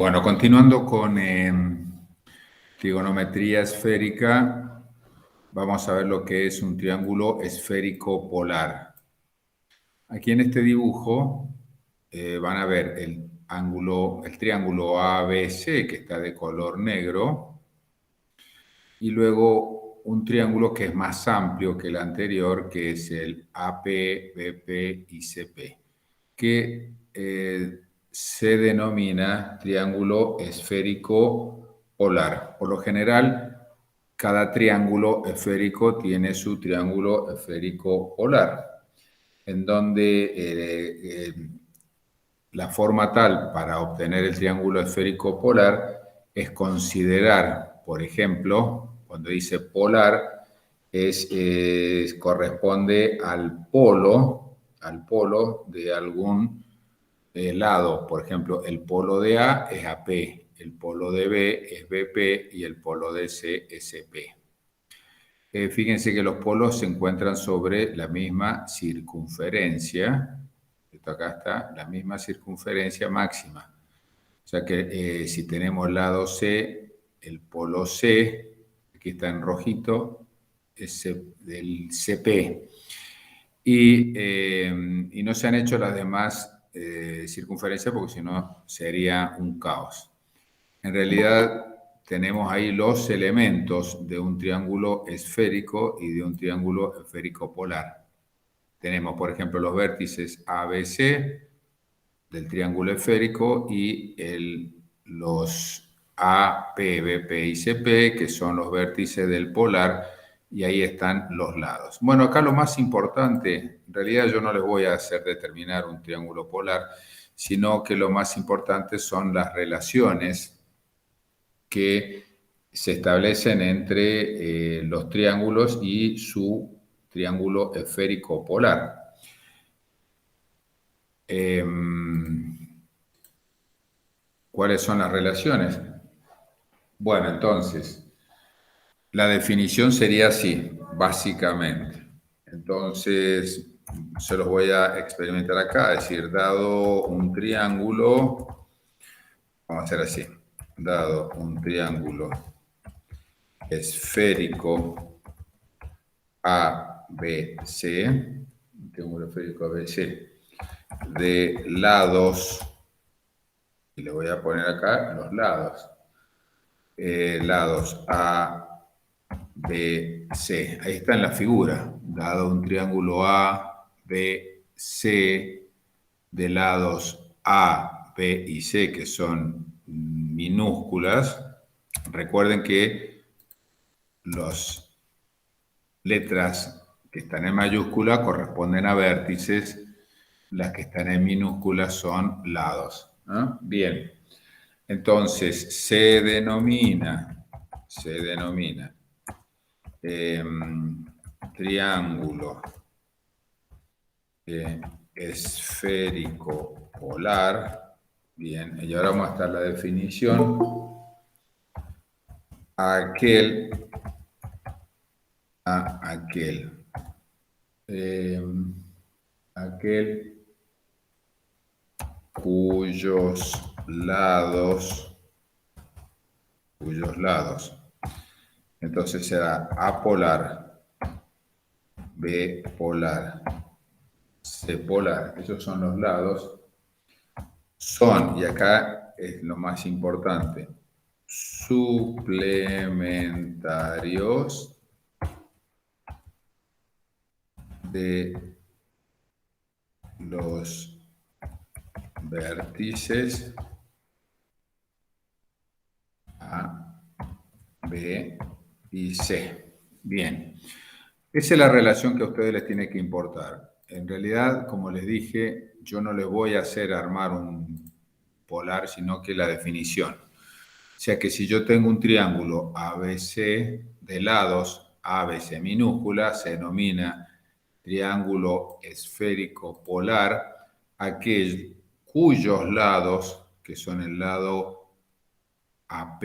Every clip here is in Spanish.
Bueno, continuando con trigonometría esférica, vamos a ver lo que es un triángulo esférico polar. Aquí en este dibujo van a ver el triángulo ABC que está de color negro y luego un triángulo que es más amplio que el anterior, que es el AP, BP y CP, que se denomina triángulo esférico polar. Por lo general, cada triángulo esférico tiene su triángulo esférico polar, en donde la forma tal para obtener el triángulo esférico polar es considerar, por ejemplo, cuando dice polar, corresponde al polo de algún lado. Por ejemplo, el polo de A es AP, el polo de B es BP y el polo de C es CP. Fíjense que los polos se encuentran sobre la misma circunferencia. Esto acá está, la misma circunferencia máxima. O sea que si tenemos lado C, el polo C, aquí está en rojito, es del CP. Y no se han hecho las demás circunferencias porque si no sería un caos. En realidad tenemos ahí los elementos de un triángulo esférico y de un triángulo esférico polar. Tenemos, por ejemplo, los vértices ABC del triángulo esférico y los AP, BP y CP, que son los vértices del polar, y ahí están los lados. Bueno, acá lo más importante, en realidad yo no les voy a hacer determinar un triángulo polar, sino que lo más importante son las relaciones que se establecen entre los triángulos y su triángulo esférico polar. ¿Cuáles son las relaciones? Bueno, entonces, la definición sería así, básicamente. Entonces, se los voy a experimentar acá, es decir, dado un triángulo, vamos a hacer así, dado un triángulo esférico ABC, un triángulo esférico ABC, de lados, y le voy a poner acá los lados, lados A, B, C. Ahí está en la figura, dado un triángulo A, B, C, de lados A, B y C, que son minúsculas. Recuerden que las letras que están en mayúscula corresponden a vértices, las que están en minúsculas son lados, ¿no? Bien, entonces se denomina triángulo esférico polar. Bien, y ahora vamos a estar la definición. Aquel cuyos lados, entonces será A polar, B polar, C polar, esos son los lados, son, y acá es lo más importante, suplementarios de los vértices A, B y C. Bien, esa es la relación que a ustedes les tiene que importar. En realidad, como les dije, yo no les voy a hacer armar un polar, sino que la definición. O sea que si yo tengo un triángulo ABC de lados, ABC minúscula, se denomina triángulo esférico polar, aquel cuyos lados, que son el lado AP,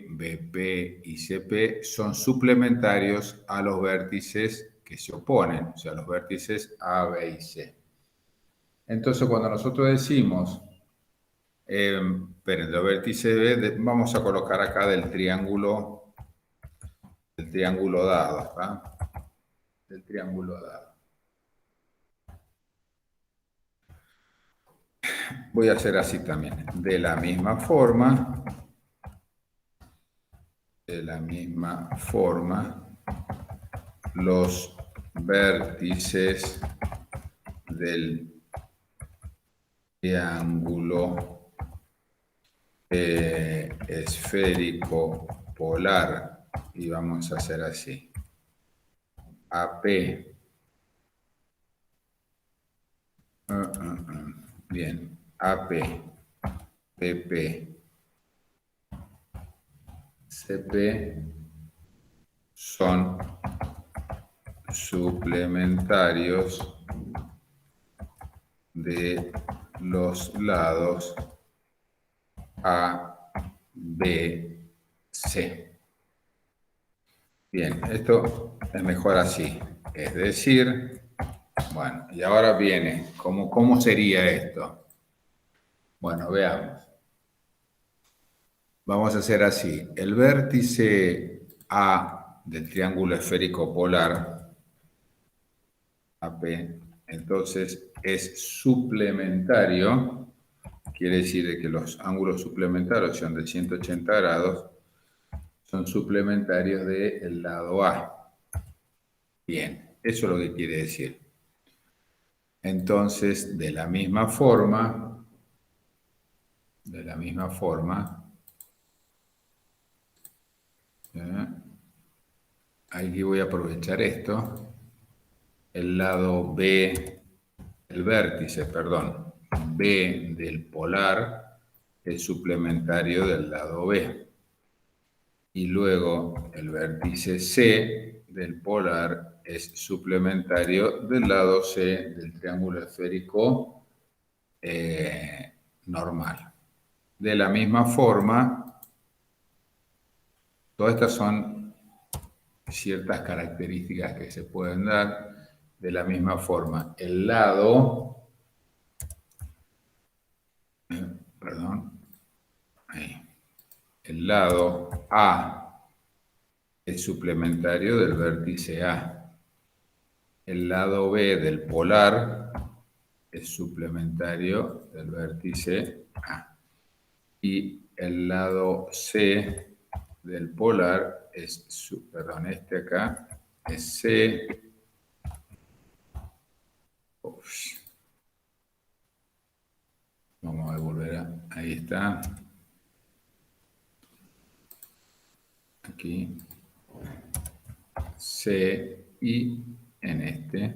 BP y CP, son suplementarios a los vértices que se oponen, o sea, los vértices A, B y C. Entonces, cuando nosotros decimos Esperen, los vértices vamos a colocar acá del triángulo dado, ¿está? Del triángulo dado. Voy a hacer así también. De la misma forma, los vértices del triángulo esférico polar, y vamos a hacer así. AP. Bien. AP, PP, CP son suplementarios de los lados A, B, C. Bien, esto es mejor así. Es decir, bueno, y ahora viene, ¿cómo sería esto? Bueno, veamos. Vamos a hacer así. El vértice A del triángulo esférico polar, AP, entonces es suplementario. Quiere decir que los ángulos suplementarios son de 180 grados, son suplementarios del lado A. Bien, eso es lo que quiere decir. Entonces, de la misma forma, aquí voy a aprovechar esto, el lado B, el vértice, perdón, B del polar es suplementario del lado B. Y luego el vértice C del polar es suplementario del lado C del triángulo esférico normal. De la misma forma, todas estas son ciertas características que se pueden dar. De la misma forma, el lado, el lado A es suplementario del vértice A. El lado B del polar es suplementario del vértice A. Y el lado C del polar es, este acá, es C. Vamos a volver ahí está. Aquí. C y en este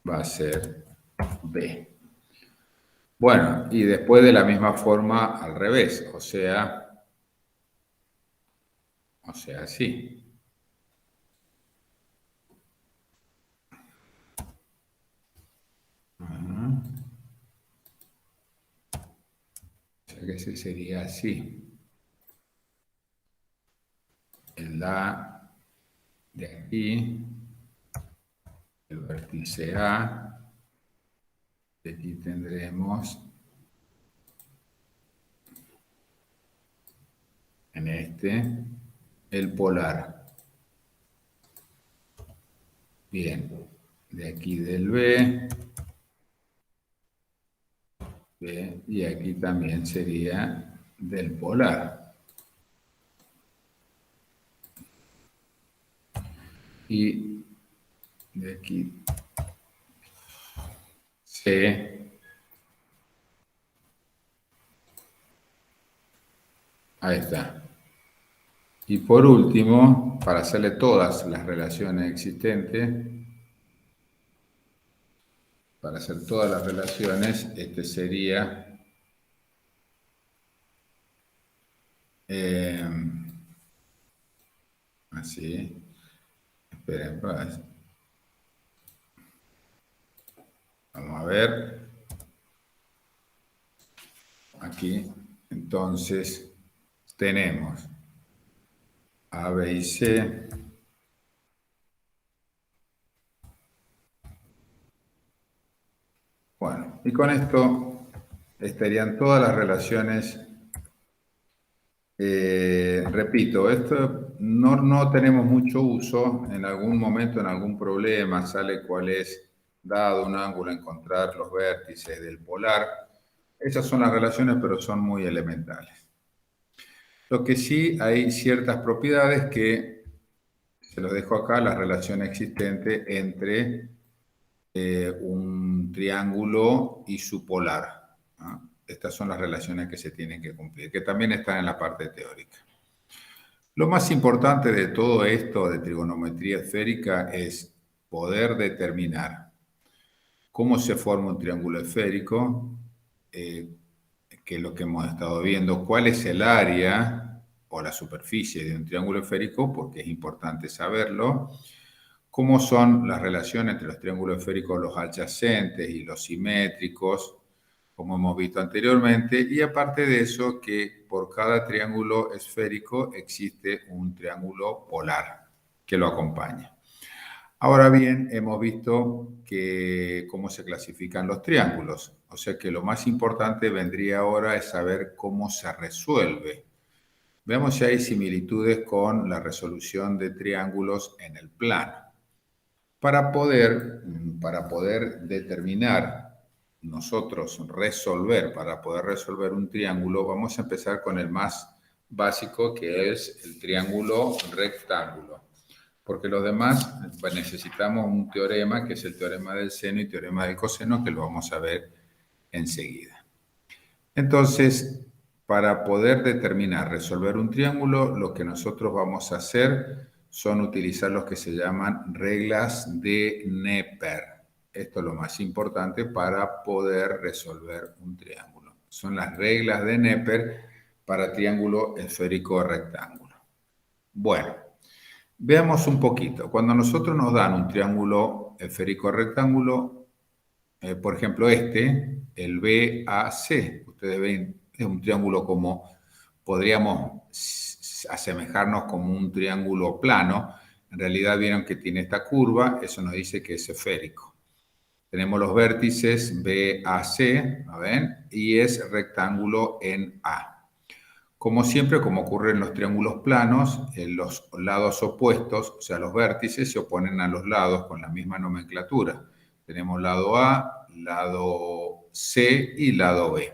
va a ser B. Bueno, y después de la misma forma al revés, o sea así. O sea que ese sería así. El A de aquí, el vértice A, de aquí tendremos en este el polar. Bien, de aquí del B, y aquí también sería del polar. Y de aquí C, ahí está. Y por último, para hacerle todas las relaciones existentes, para hacer todas las relaciones, este sería así. Esperen, vamos a ver. Aquí, entonces, tenemos A, B y C. Bueno, y con esto estarían todas las relaciones. Repito, esto no tenemos mucho uso. En algún momento, en algún problema, sale cuál es, dado un ángulo, encontrar los vértices del polar. Esas son las relaciones, pero son muy elementales. Lo que sí hay ciertas propiedades que, se los dejo acá, la relación existente entre un triángulo y su polar, ¿no? Estas son las relaciones que se tienen que cumplir, que también están en la parte teórica. Lo más importante de todo esto de trigonometría esférica es poder determinar cómo se forma un triángulo esférico, que es lo que hemos estado viendo, cuál es el área o la superficie de un triángulo esférico, porque es importante saberlo, cómo son las relaciones entre los triángulos esféricos, los adyacentes y los simétricos, como hemos visto anteriormente, y aparte de eso, que por cada triángulo esférico existe un triángulo polar que lo acompaña. Ahora bien, hemos visto que cómo se clasifican los triángulos, o sea que lo más importante vendría ahora es saber cómo se resuelve. Veamos si hay similitudes con la resolución de triángulos en el plano. Para poder determinar nosotros, para poder resolver un triángulo, vamos a empezar con el más básico, que es el triángulo rectángulo. Porque los demás, pues, necesitamos un teorema, que es el teorema del seno y teorema del coseno, que lo vamos a ver enseguida. Entonces, para poder resolver un triángulo, lo que nosotros vamos a hacer son utilizar los que se llaman reglas de Neper. Esto es lo más importante para poder resolver un triángulo. Son las reglas de Neper para triángulo esférico rectángulo. Bueno, veamos un poquito. Cuando nosotros nos dan un triángulo esférico rectángulo, por ejemplo el BAC, ustedes ven, es un triángulo como, podríamos asemejarnos como un triángulo plano. En realidad vieron que tiene esta curva, eso nos dice que es esférico. Tenemos los vértices BAC, ¿no ven? Y es rectángulo en A. Como siempre, como ocurre en los triángulos planos, en los lados opuestos, o sea, los vértices se oponen a los lados con la misma nomenclatura. Tenemos lado A, lado C y lado B.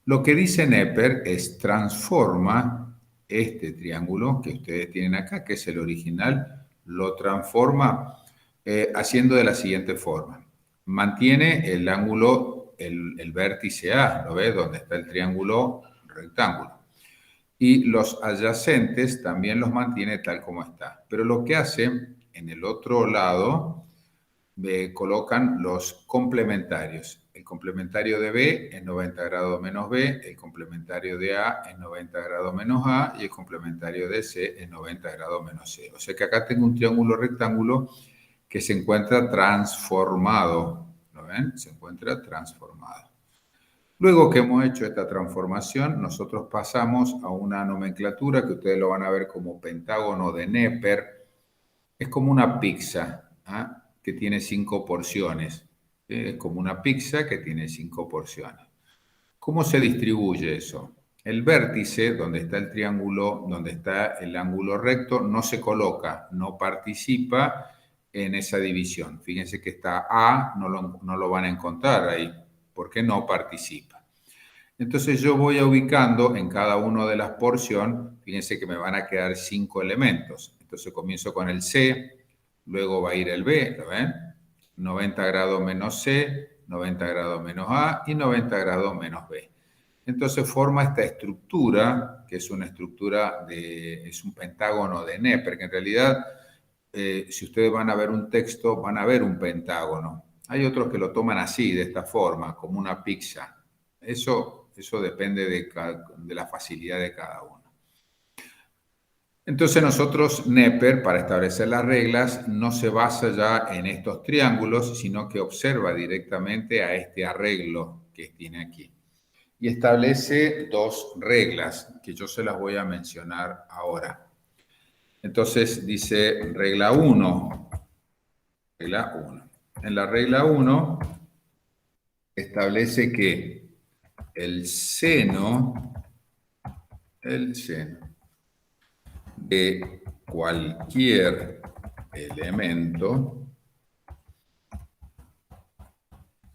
Lo que dice Neper es transforma este triángulo que ustedes tienen acá, que es el original, lo transforma haciendo de la siguiente forma. Mantiene el ángulo, el vértice A, ¿lo ves? Donde está el triángulo rectángulo. Y los adyacentes también los mantiene tal como está. Pero lo que hace, en el otro lado, colocan los complementarios. El complementario de B es 90 grados menos B, el complementario de A es 90 grados menos A y el complementario de C es 90 grados menos C. O sea que acá tengo un triángulo rectángulo que se encuentra transformado. ¿Lo ven? Se encuentra transformado. Luego que hemos hecho esta transformación, nosotros pasamos a una nomenclatura que ustedes lo van a ver como pentágono de Neper. Es como una pizza, ¿ah? Que tiene 5 porciones. Es como una pizza que tiene 5 porciones. ¿Cómo se distribuye eso? El vértice, donde está el triángulo, donde está el ángulo recto, no se coloca, no participa en esa división. Fíjense que está A, no lo van a encontrar ahí, porque no participa. Entonces yo voy ubicando en cada una de las porciones, fíjense que me van a quedar 5 elementos. Entonces comienzo con el C, luego va a ir el B, ¿lo ven? 90 grados menos C, 90 grados menos A y 90 grados menos B. Entonces forma esta estructura, que es una estructura es un pentágono de Neper, que en realidad, si ustedes van a ver un texto, van a ver un pentágono. Hay otros que lo toman así, de esta forma, como una pizza. Eso depende de la facilidad de cada uno. Entonces nosotros, Neper, para establecer las reglas, no se basa ya en estos triángulos, sino que observa directamente a este arreglo que tiene aquí. Y establece dos reglas, que yo se las voy a mencionar ahora. Entonces dice regla 1. Regla 1. En la regla 1 establece que el seno de cualquier elemento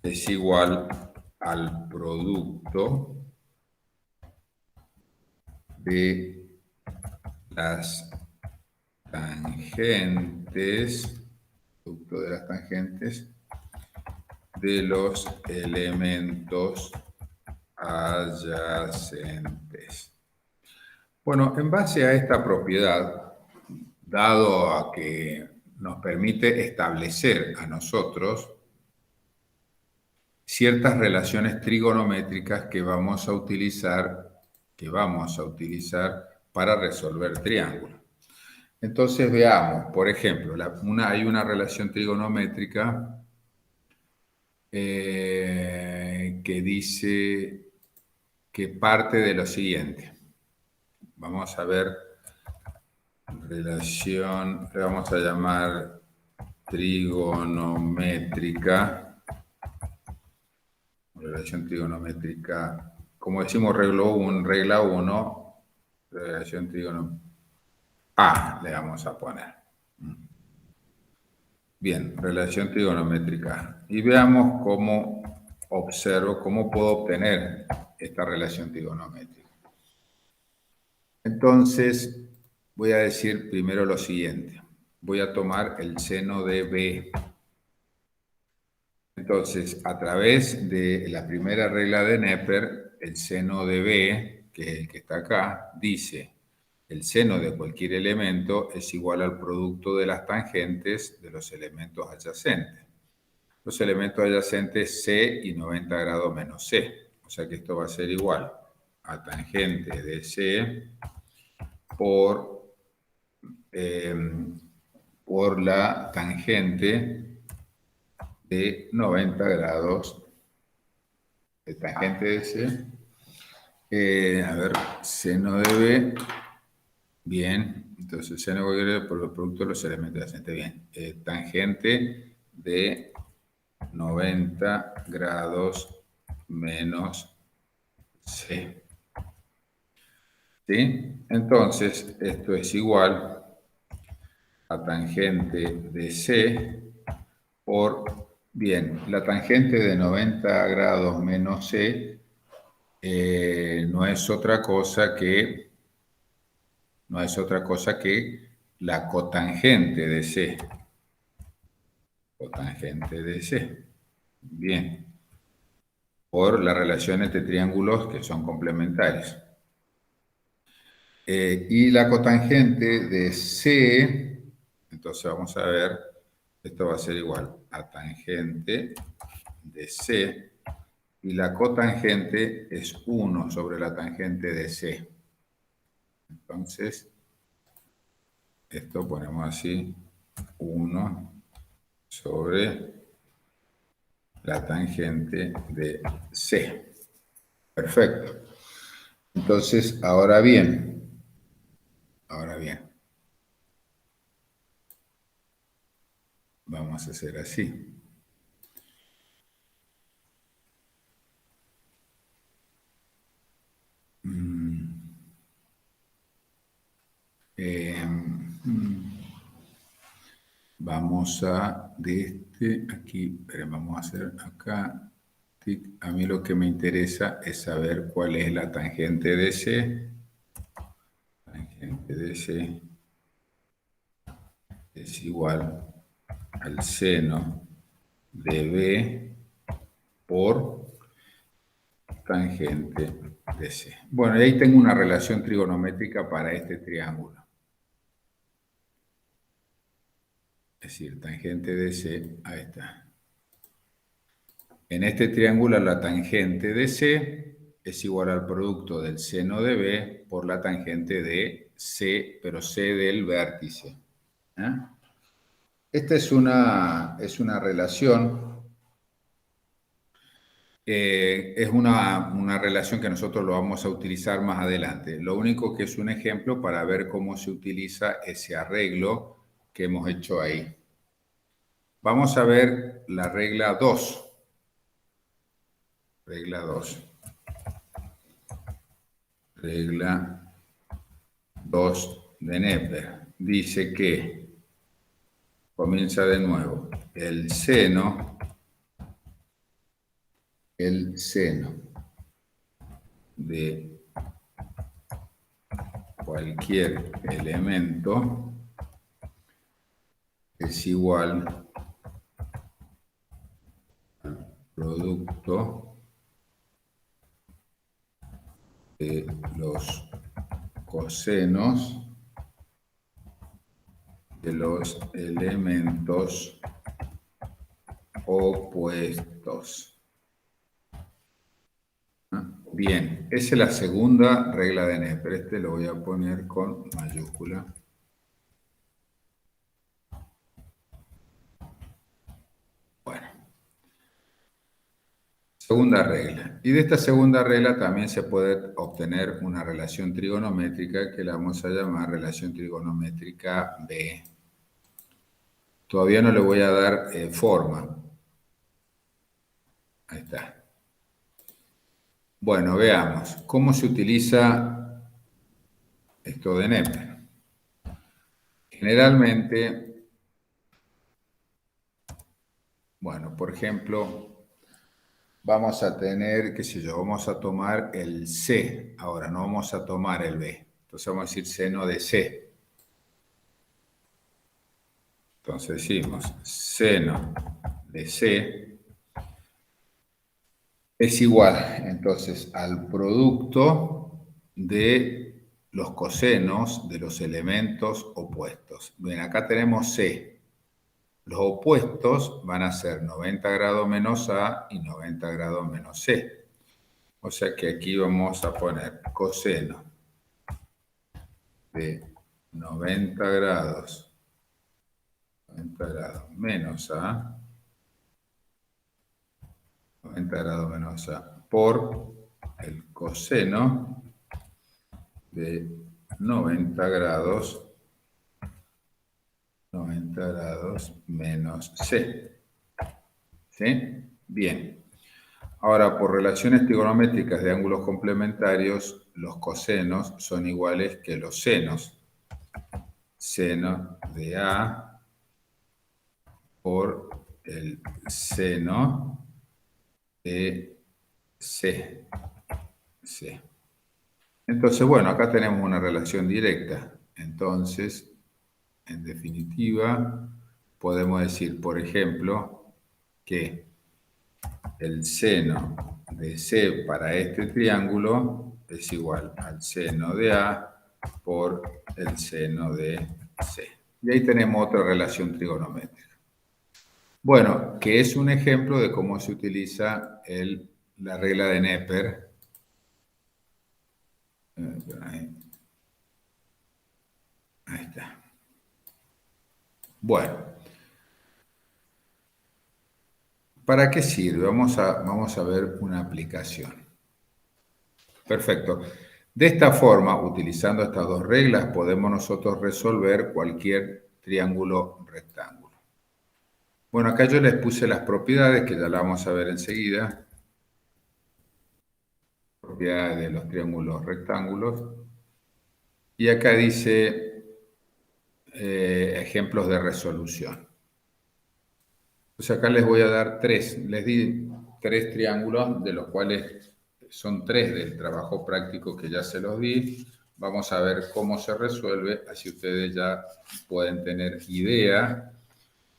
es igual al producto de las tangentes, de los elementos adyacentes. Bueno, en base a esta propiedad, dado a que nos permite establecer a nosotros ciertas relaciones trigonométricas que vamos a utilizar para resolver triángulos. Entonces veamos, por ejemplo, hay una relación trigonométrica que dice que parte de lo siguiente. Vamos a ver relación, le vamos a llamar trigonométrica. Relación trigonométrica, como decimos regla 1, relación trigonométrica A le vamos a poner. Bien, relación trigonométrica. Y veamos cómo puedo obtener esta relación trigonométrica. Entonces, voy a decir primero lo siguiente. Voy a tomar el seno de B. Entonces, a través de la primera regla de Neper, el seno de B, que es el que está acá, dice: el seno de cualquier elemento es igual al producto de las tangentes de los elementos adyacentes. Los elementos adyacentes C y 90 grados menos C. O sea que esto va a ser igual a tangente de C por la tangente de 90 grados de tangente de C. Seno de B. Bien, entonces seno de B por el producto de los elementos adyacentes. Bien, tangente de 90 grados menos C. ¿Sí? Entonces, esto es igual a tangente de C por, bien, la tangente de 90 grados menos C no es otra cosa que la cotangente de C. Cotangente de C. Bien. Por la relación entre triángulos que son complementarios. Y la cotangente de C, entonces vamos a ver, esto va a ser igual a tangente de C, y la cotangente es 1 sobre la tangente de C. Entonces, esto ponemos así, 1 sobre la tangente de C. Perfecto. Entonces, ahora bien, vamos a hacer así. Vamos a, aquí, pero vamos a hacer acá. A mí lo que me interesa es saber cuál es la tangente de C. Tangente de C es igual al seno de B por tangente de C. Bueno, y ahí tengo una relación trigonométrica para este triángulo. Es decir, tangente de C, ahí está. En este triángulo la tangente de C es igual al producto del seno de B por la tangente de C, pero C del vértice. Esta es una relación, es una relación que nosotros lo vamos a utilizar más adelante. Lo único que es un ejemplo para ver cómo se utiliza ese arreglo que hemos hecho ahí. Vamos a ver la regla 2. Regla 2. regla 2 de Neper. Dice que, comienza de nuevo, el seno de cualquier elemento es igual al producto de los cosenos de los elementos opuestos. Bien, esa es la segunda regla de Neper. Este lo voy a poner con mayúscula. Bueno. Segunda regla. Y de esta segunda regla también se puede obtener una relación trigonométrica que la vamos a llamar relación trigonométrica B. Todavía no le voy a dar forma. Ahí está. Bueno, veamos. ¿Cómo se utiliza esto de Neper? Generalmente, bueno, por ejemplo, vamos a tener, qué sé yo, vamos a tomar el C. Ahora, no vamos a tomar el B. Entonces vamos a decir seno de C. Entonces decimos seno de C es igual entonces al producto de los cosenos de los elementos opuestos. Bien, acá tenemos C. Los opuestos van a ser 90 grados menos A y 90 grados menos C. O sea que aquí vamos a poner coseno de 90 grados menos A, 90 grados menos A, por el coseno de 90 grados menos C. ¿Sí? Bien. Ahora, por relaciones trigonométricas de ángulos complementarios, los cosenos son iguales que los senos. Seno de A por el seno de C. C. Entonces, bueno, acá tenemos una relación directa. Entonces, en definitiva, podemos decir, por ejemplo, que el seno de C para este triángulo es igual al seno de A por el seno de C. Y ahí tenemos otra relación trigonométrica. Bueno, que es un ejemplo de cómo se utiliza la regla de Neper. Ahí está. Bueno, ¿para qué sirve? Vamos a ver una aplicación. Perfecto. De esta forma, utilizando estas dos reglas, podemos nosotros resolver cualquier triángulo rectángulo. Bueno, acá yo les puse las propiedades, que ya las vamos a ver enseguida. Propiedades de los triángulos rectángulos. Y acá dice ejemplos de resolución. Pues acá les voy a dar tres. Les di tres triángulos, de los cuales son tres del trabajo práctico que ya se los di. Vamos a ver cómo se resuelve, así ustedes ya pueden tener idea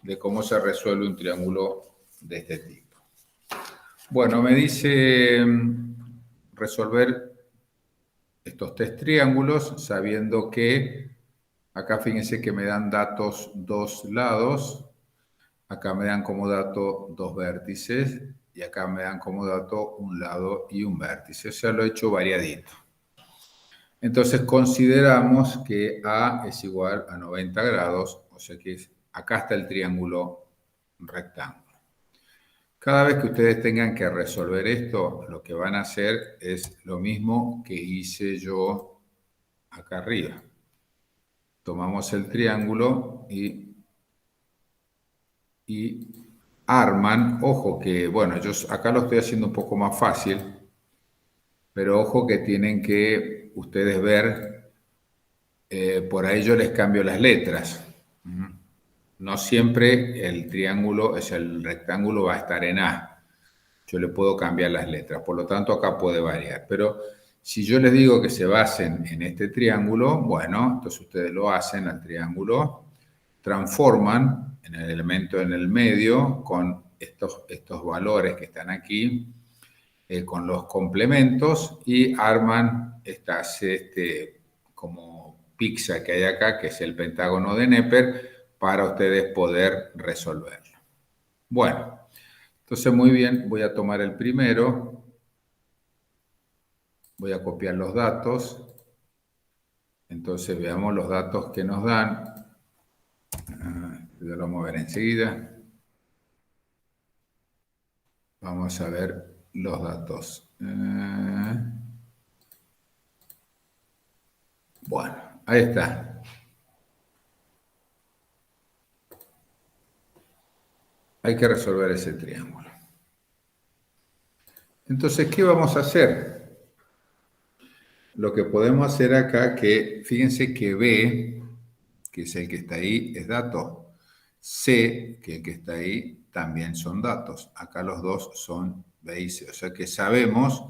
de cómo se resuelve un triángulo de este tipo. Bueno, me dice resolver estos tres triángulos sabiendo que acá fíjense que me dan datos dos lados, acá me dan como dato dos vértices y acá me dan como dato un lado y un vértice. O sea, lo he hecho variadito. Entonces consideramos que A es igual a 90 grados, o sea que acá está el triángulo rectángulo. Cada vez que ustedes tengan que resolver esto, lo que van a hacer es lo mismo que hice yo acá arriba. Tomamos el triángulo y arman, ojo que, bueno, yo acá lo estoy haciendo un poco más fácil, pero ojo que tienen que ustedes ver, por ahí yo les cambio las letras. No siempre el triángulo, el rectángulo va a estar en A. Yo le puedo cambiar las letras, por lo tanto acá puede variar. Pero si yo les digo que se basen en este triángulo, bueno, entonces ustedes lo hacen al triángulo, transforman en el elemento en el medio con estos valores que están aquí, con los complementos y arman este como pizza que hay acá, que es el pentágono de Neper, para ustedes poder resolverlo. Bueno, entonces muy bien, voy a tomar el primero, voy a copiar los datos, entonces veamos los datos que nos dan, lo vamos a ver enseguida. Vamos a ver los datos. Bueno, ahí está. Hay que resolver ese triángulo. Entonces, ¿qué vamos a hacer? Lo que podemos hacer acá, que fíjense que B, que es el que está ahí, es dato. C, que es el que está ahí, también son datos. Acá los dos son B y C. O sea que sabemos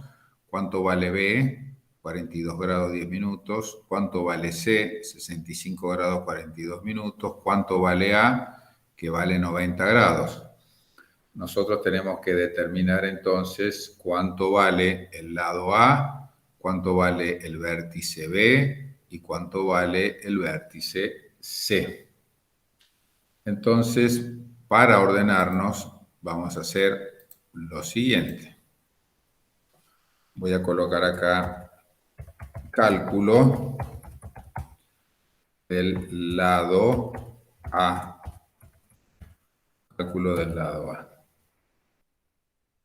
cuánto vale B, 42 grados 10 minutos, cuánto vale C, 65 grados 42 minutos, cuánto vale A, que vale 90 grados. Nosotros tenemos que determinar entonces cuánto vale el lado A, cuánto vale el vértice B y cuánto vale el vértice C. Entonces, para ordenarnos, vamos a hacer lo siguiente. Voy a colocar acá cálculo del lado A. Cálculo del lado A.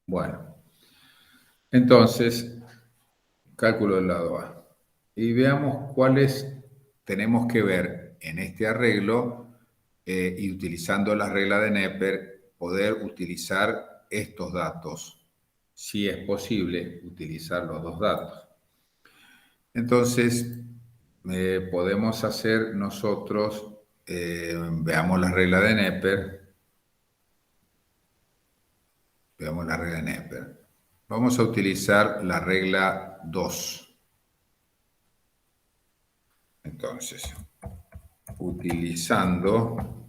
Bueno, entonces, cálculo del lado A. Y veamos cuáles tenemos que ver en este arreglo y utilizando la regla de Neper, poder utilizar estos datos, si es posible utilizar los dos datos. Entonces, podemos hacer nosotros, veamos la regla de Neper, veamos la regla de Neper. Vamos a utilizar la regla 2. Entonces, utilizando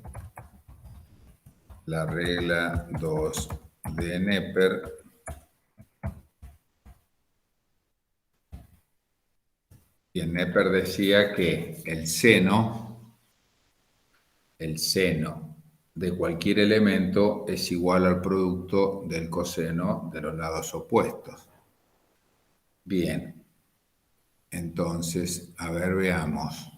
la regla 2 de Neper, y en Neper decía que el seno de cualquier elemento es igual al producto del coseno de los lados opuestos. Bien, entonces, a ver, veamos.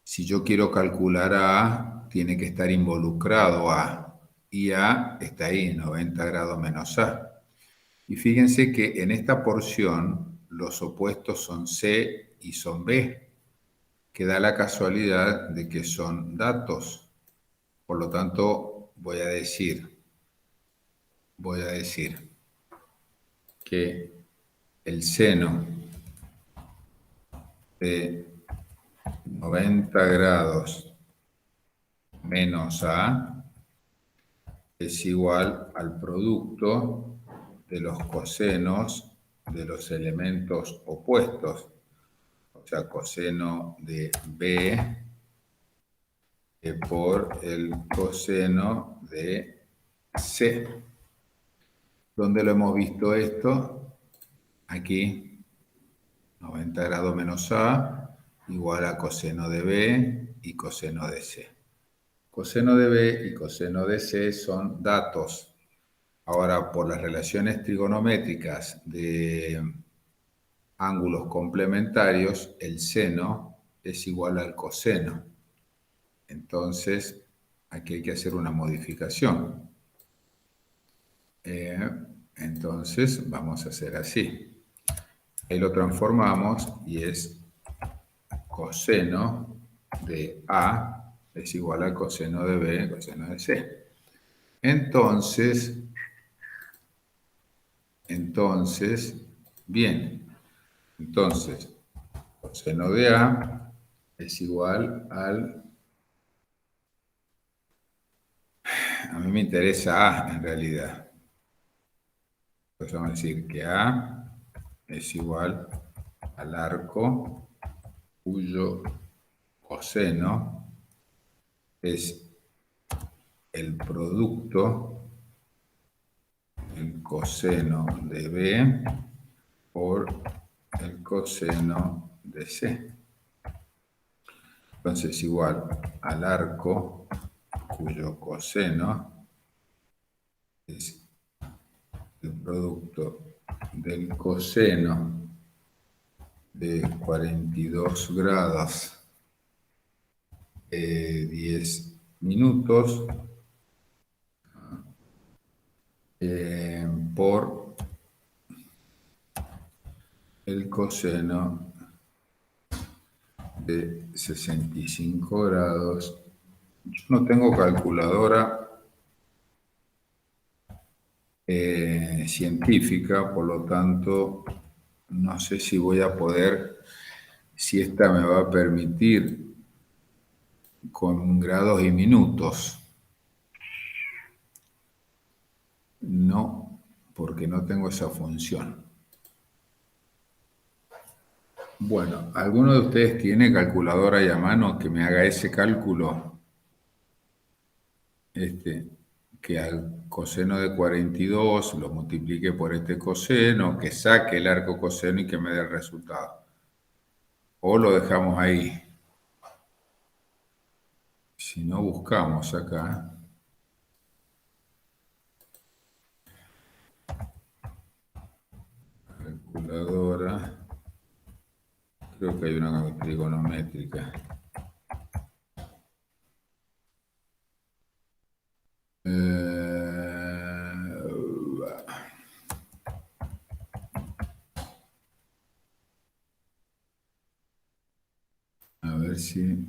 Si yo quiero calcular A, tiene que estar involucrado A, y A está ahí, 90 grados menos A. Y fíjense que en esta porción los opuestos son C y son B, que da la casualidad de que son datos. Por lo tanto, voy a decir que el seno de 90 grados menos A es igual al producto de los cosenos de los elementos opuestos. O sea, coseno de B por el coseno de C. ¿Dónde lo hemos visto esto? Aquí, 90 grados menos A igual a coseno de B y coseno de C. Coseno de B y coseno de C son datos. Ahora, por las relaciones trigonométricas de ángulos complementarios, el seno es igual al coseno. Entonces, aquí hay que hacer una modificación. Entonces, vamos a hacer así. Ahí lo transformamos y es coseno de A es igual al coseno de B, coseno de C. Entonces, Bien, entonces, coseno de A es igual al... A mí me interesa A en realidad. Pues vamos a decir que A es igual al arco cuyo coseno es el producto del coseno de B por el coseno de C. Entonces igual al arco cuyo coseno es el producto del coseno de 42 grados 10 minutos por el coseno de 65 grados. Yo no tengo calculadora científica, por lo tanto, no sé si voy a poder, si esta me va a permitir con grados y minutos. No, porque no tengo esa función. Bueno, ¿alguno de ustedes tiene calculadora ahí a mano que me haga ese cálculo? Que al coseno de 42 lo multiplique por este coseno, que saque el arco coseno y que me dé el resultado. O lo dejamos ahí. Si no, buscamos acá. Calculadora. Creo que hay una trigonométrica. A ver si...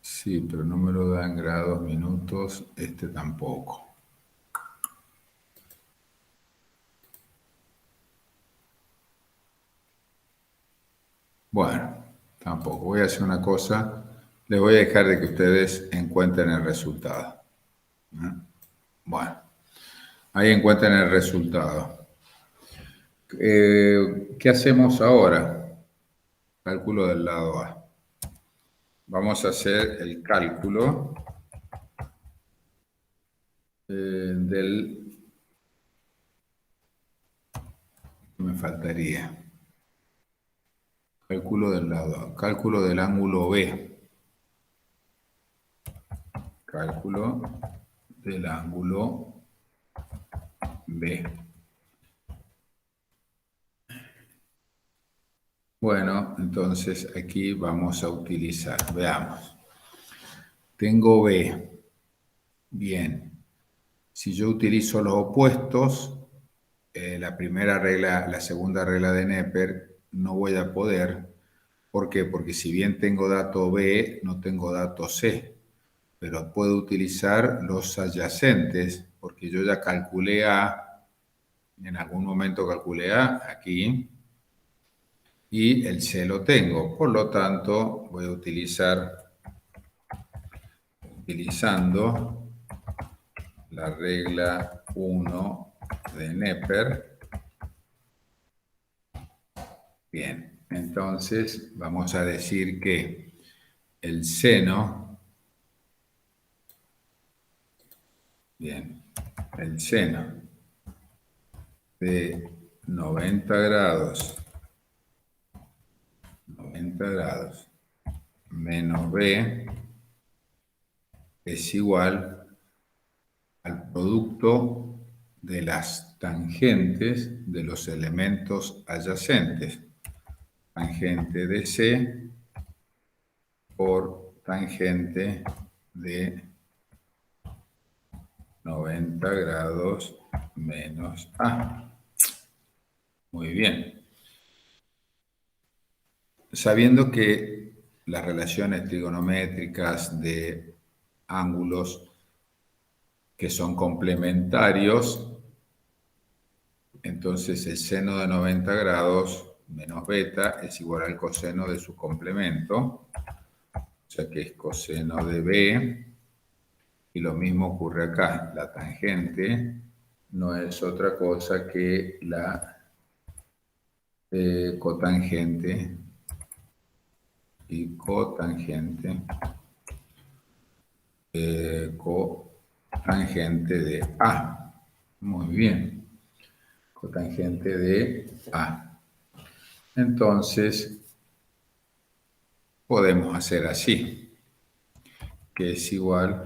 Sí, pero no me lo da en grados, minutos, este tampoco. Bueno, tampoco. Voy a hacer una cosa. Les voy a dejar de que ustedes encuentren el resultado. Bueno, ahí encuentran el resultado. ¿Qué hacemos ahora? Cálculo del lado A. Vamos a hacer el cálculo del... Me faltaría. Cálculo del lado A. Cálculo del ángulo B. Cálculo del ángulo B. Bueno, entonces aquí vamos a utilizar, veamos. Tengo B. Bien. Si yo utilizo los opuestos, la primera regla, la segunda regla de Neper, no voy a poder. ¿Por qué? Porque si bien tengo dato B, no tengo dato C. Pero puedo utilizar los adyacentes, porque yo ya calculé A, en algún momento calculé A, aquí, y el C lo tengo. Por lo tanto, voy a utilizando la regla 1 de Neper. Bien, entonces vamos a decir que el seno, bien, el seno de 90 grados menos B es igual al producto de las tangentes de los elementos adyacentes. Tangente de C por tangente de 90 grados menos A. Muy bien. Sabiendo que las relaciones trigonométricas de ángulos que son complementarios Entonces el seno de 90 grados menos beta es igual al coseno de su complemento, o sea que es coseno de B, y lo mismo ocurre acá. La tangente no es otra cosa que la cotangente y cotangente de A. Muy bien, cotangente de A. Entonces, podemos hacer así, que es igual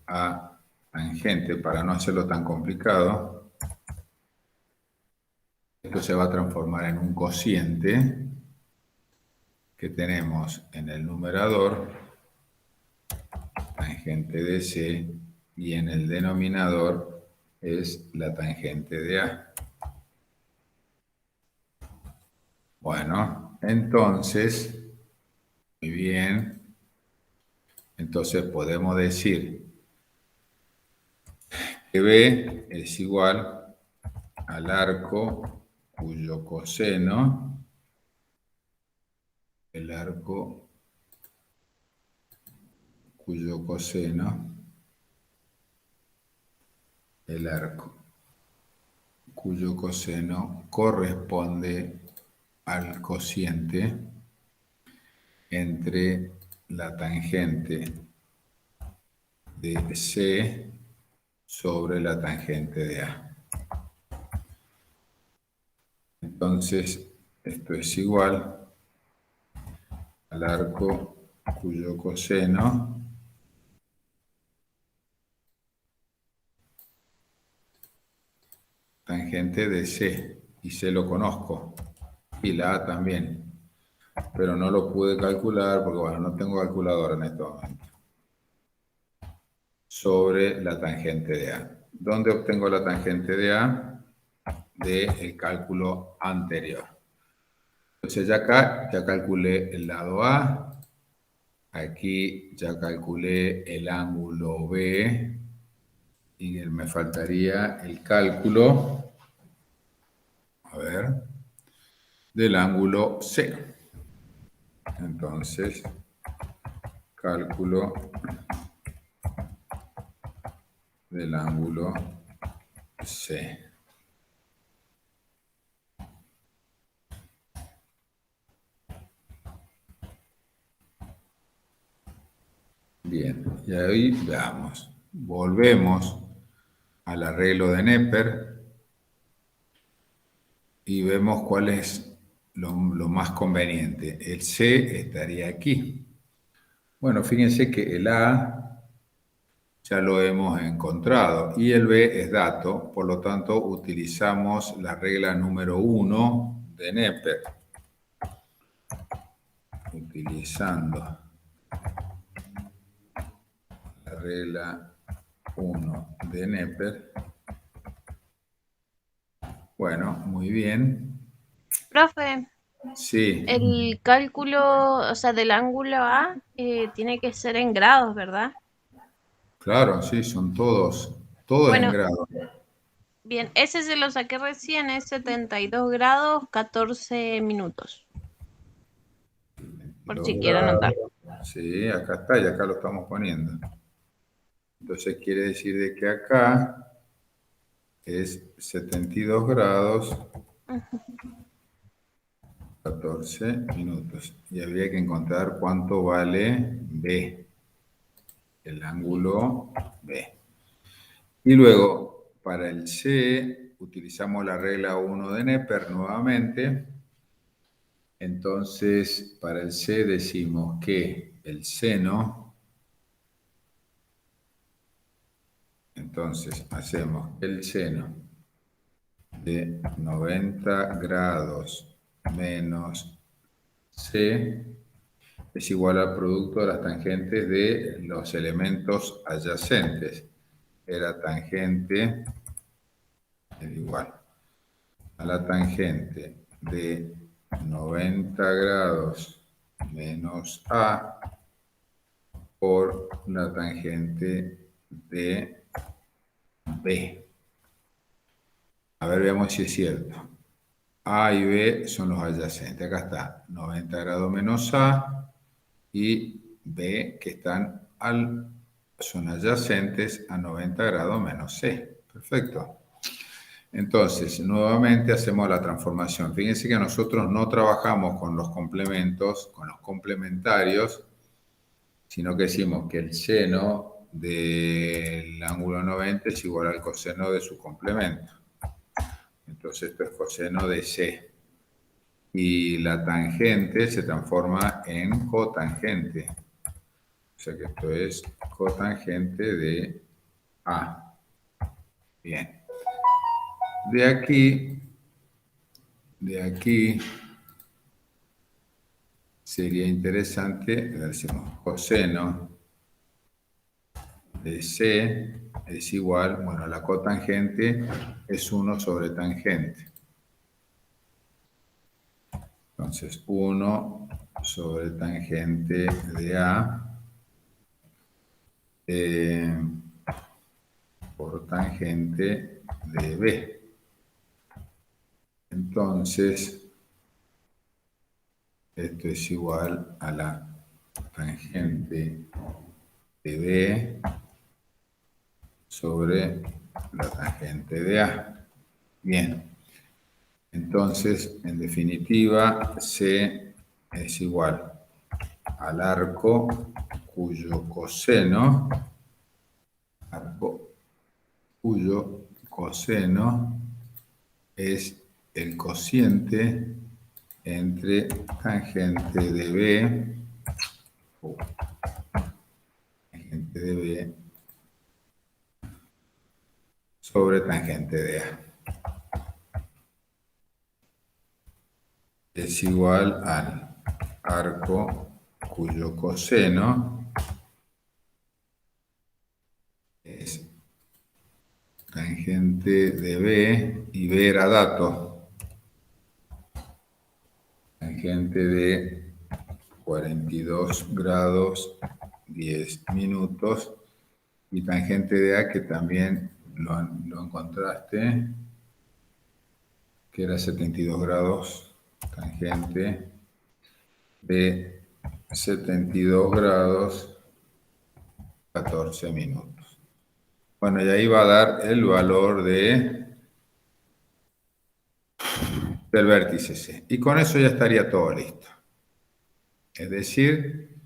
a tangente, para no hacerlo tan complicado. Esto se va a transformar en un cociente que tenemos en el numerador, tangente de C, y en el denominador es la tangente de A. Bueno, entonces, muy bien, entonces podemos decir que B es igual al arco cuyo coseno, el arco cuyo coseno, el arco cuyo coseno corresponde al cociente entre la tangente de C sobre la tangente de A. Entonces, esto es igual al arco cuyo coseno tangente de C, y C lo conozco, y la A también, pero no lo pude calcular porque, bueno, no tengo calculadora en este momento, sobre la tangente de A. ¿Dónde obtengo la tangente de A? Del cálculo anterior. Entonces ya acá ya calculé el lado A, aquí ya calculé el ángulo B, y me faltaría el cálculo, a ver, del ángulo C. Entonces, cálculo del ángulo C. Bien, y ahí veamos. Volvemos al arreglo de Neper y vemos cuál es lo más conveniente. El C estaría aquí. Bueno, fíjense que el A ya lo hemos encontrado y el B es dato, por lo tanto utilizamos la regla número 1 de Neper. Utilizando la regla 1 de Neper. Bueno, muy bien. Profe, Sí, el cálculo, o sea, del ángulo A tiene que ser en grados, ¿verdad? claro, sí, son todos en Bueno, grado. bien, ese se lo saqué recién, es 72 grados, 14 minutos, por 2 si quieren grados. anotar. Sí, acá está y acá lo estamos poniendo. Entonces quiere decir de que acá es 72 grados, Ujú. 14 minutos. Y habría que encontrar cuánto vale B, el ángulo B. Y luego, para el C, utilizamos la regla 1 de Neper nuevamente. Entonces, para el C decimos que el seno, entonces hacemos el seno de 90 grados menos C es igual al producto de las tangentes de los elementos adyacentes. Era tangente es igual a la tangente de 90 grados menos A por la tangente de B. A ver, veamos si es cierto. A y B son los adyacentes. Acá está 90 grados menos A y B que son adyacentes a 90 grados menos C. Perfecto. Entonces, nuevamente hacemos la transformación. Fíjense que nosotros no trabajamos con los complementos, con los complementarios, sino que decimos que el seno del ángulo 90 es igual al coseno de su complemento. Entonces, esto es coseno de C. Y la tangente se transforma en cotangente. O sea que esto es cotangente de A. Bien. De aquí sería interesante, decimos coseno de C es igual, bueno, la cotangente es 1 sobre tangente. Entonces, 1 sobre tangente de A por tangente de B. Entonces, esto es igual a la tangente de B sobre la tangente de A. Bien. Entonces, en definitiva, C es igual al arco cuyo coseno es el cociente entre tangente de B, sobre tangente de A. Es igual al arco cuyo coseno es tangente de B, y B era dato, tangente de 42 grados 10 minutos, y tangente de A que también lo encontraste, que era 72 grados, tangente de 72 grados 14 minutos. Bueno, y ahí va a dar el valor del vértice C. Y con eso ya estaría todo listo. Es decir,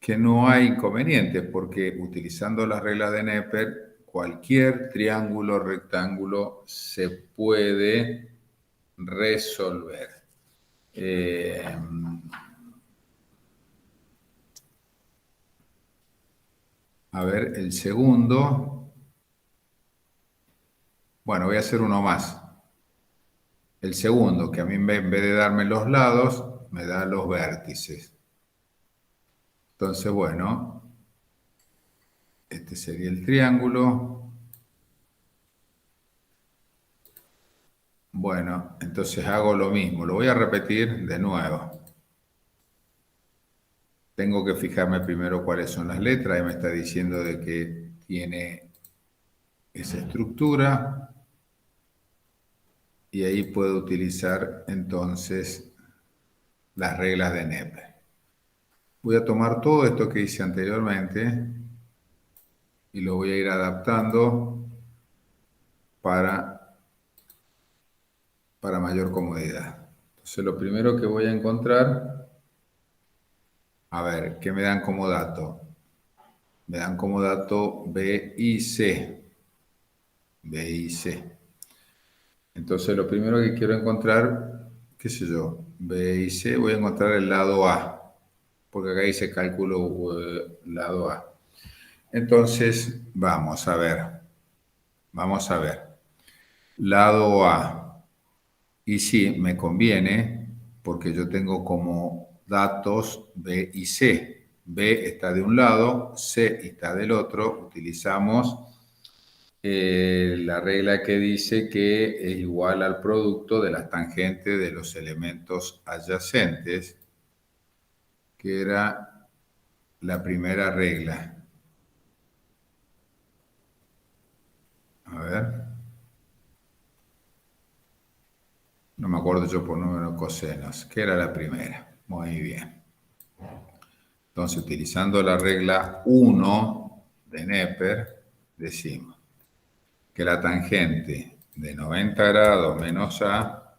que no hay inconvenientes porque utilizando las reglas de Neper, cualquier triángulo rectángulo se puede resolver. A ver, el segundo. Bueno, voy a hacer uno más. El segundo, que a mí en vez de darme los lados, me da los vértices. Entonces, bueno, este sería el triángulo. Bueno, entonces hago lo mismo. Lo voy a repetir de nuevo. Tengo que fijarme primero cuáles son las letras. Ahí me está diciendo de que tiene esa estructura. Y ahí puedo utilizar entonces las reglas de Neper. Voy a tomar todo esto que hice anteriormente y lo voy a ir adaptando para mayor comodidad. Entonces lo primero que voy a encontrar, a ver, ¿qué me dan como dato? Me dan como dato B y C. B y C. Entonces lo primero que quiero encontrar, qué sé yo, B y C, voy a encontrar el lado A, porque acá dice cálculo lado A. Entonces, vamos a ver. Lado A. Y sí, me conviene porque yo tengo como datos B y C. B está de un lado, C está del otro. Utilizamos la regla que dice que es igual al producto de las tangentes de los elementos adyacentes, que era la primera regla. A ver. acuerdo yo por número de cosenos, que era la primera. Muy bien. Entonces, utilizando la regla 1 de Neper, decimos que la tangente de 90 grados menos A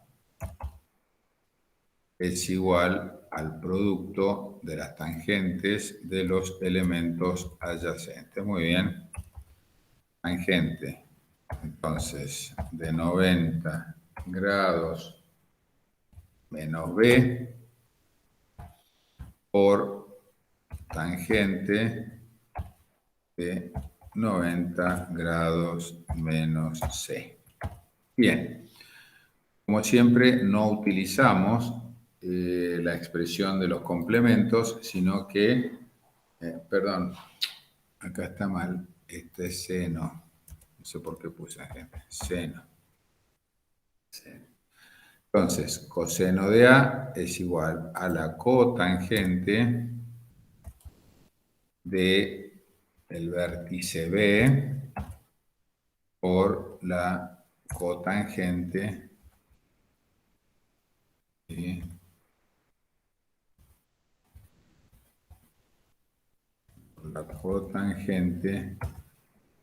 es igual al producto de las tangentes de los elementos adyacentes. Muy bien. Tangente, entonces, de 90 grados menos B por tangente de 90 grados menos C. Bien, como siempre no utilizamos la expresión de los complementos, sino que, perdón, acá está mal, este es seno, no sé por qué puse gente, seno. Entonces, coseno de A es igual a la cotangente de el vértice B por la cotangente, ¿sí?, por la cotangente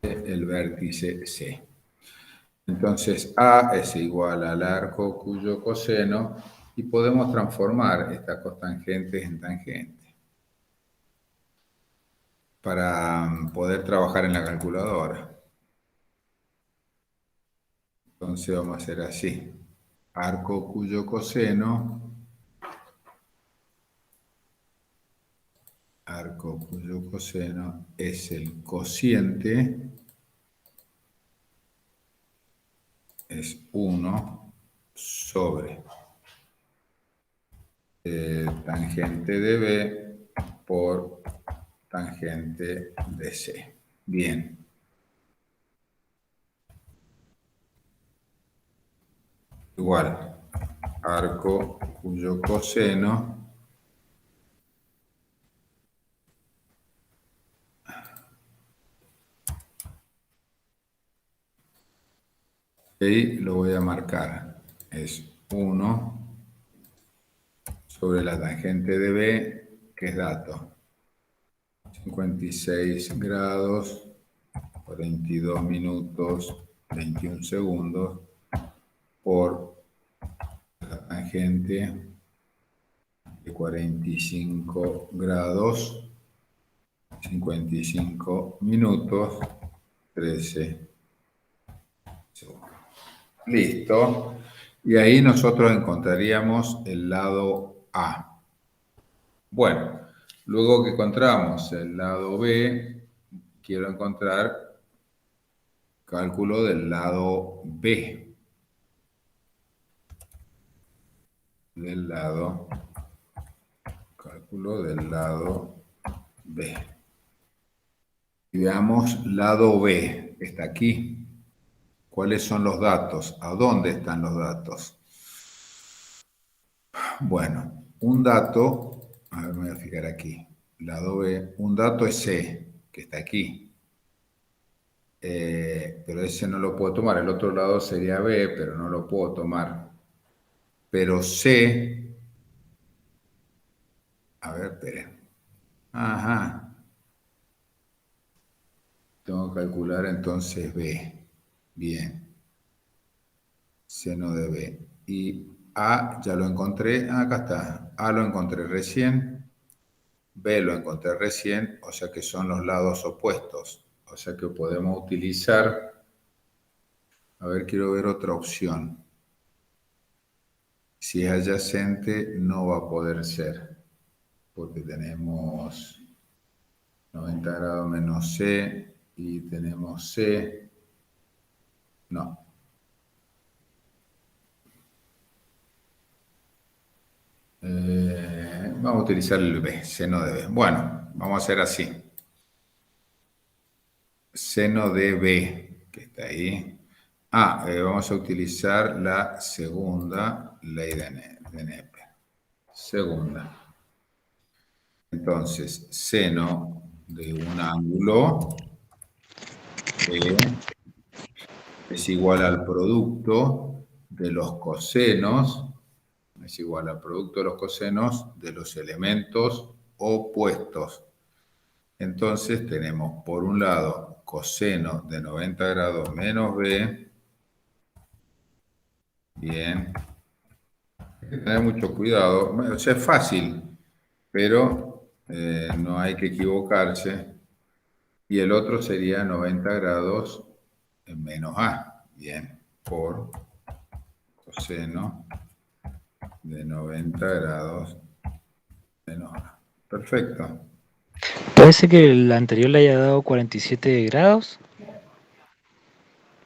del vértice C. Entonces, A es igual al arco cuyo coseno y podemos transformar estas cotangentes en tangentes para poder trabajar en la calculadora. Entonces vamos a hacer así. Arco cuyo coseno es el cociente, es 1 sobre tangente de B por tangente de C. Bien. Igual, arco cuyo coseno y lo voy a marcar, es 1 sobre la tangente de B, que es dato, 56 grados, 42 minutos, 21 segundos, por la tangente de 45 grados, 55 minutos, 13 segundos. Listo. Y ahí nosotros encontraríamos el lado A. Bueno, luego que encontramos el lado B, quiero encontrar cálculo del lado B. Cálculo del lado B. Y veamos lado B, está aquí. ¿Cuáles son los datos? ¿A dónde están los datos? Bueno, un dato, a ver, me voy a fijar aquí, lado B, un dato es C, que está aquí. Pero ese no lo puedo tomar, el otro lado sería B, pero no lo puedo tomar. Pero C, a ver, esperen. Ajá. Tengo que calcular entonces B. Bien. Seno de B. Y A ya lo encontré. Acá está. A lo encontré recién. B lo encontré recién. O sea que son los lados opuestos. O sea que podemos utilizar... A ver, quiero ver otra opción. Si es adyacente, no va a poder ser. Porque tenemos 90 grados menos C y tenemos C. No. Vamos a utilizar el B, seno de B. Bueno, vamos a hacer así. Seno de B, que está ahí. Vamos a utilizar la segunda ley de Neper. Segunda. Entonces, seno de un ángulo es igual al producto de los cosenos es igual al producto de los cosenos de los elementos opuestos. Entonces tenemos por un lado coseno de 90 grados menos b. Bien. Hay que tener mucho cuidado. O sea, es fácil, pero no hay que equivocarse. Y el otro sería 90 grados menos a. Bien. Por coseno de 90 grados menos a. Perfecto. ¿Puede ser que el anterior le haya dado 47 grados?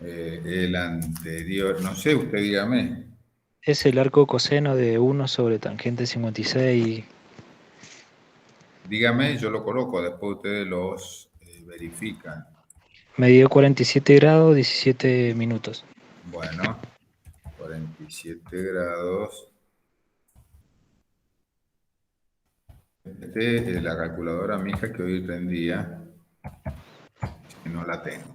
El anterior, no sé, usted dígame. Es el arco coseno de 1 sobre tangente 56. Dígame, yo lo coloco, después ustedes los verifican. Me dio 47 grados, 17 minutos. Bueno, 47 grados. La calculadora mija que hoy tendría, que no la tengo.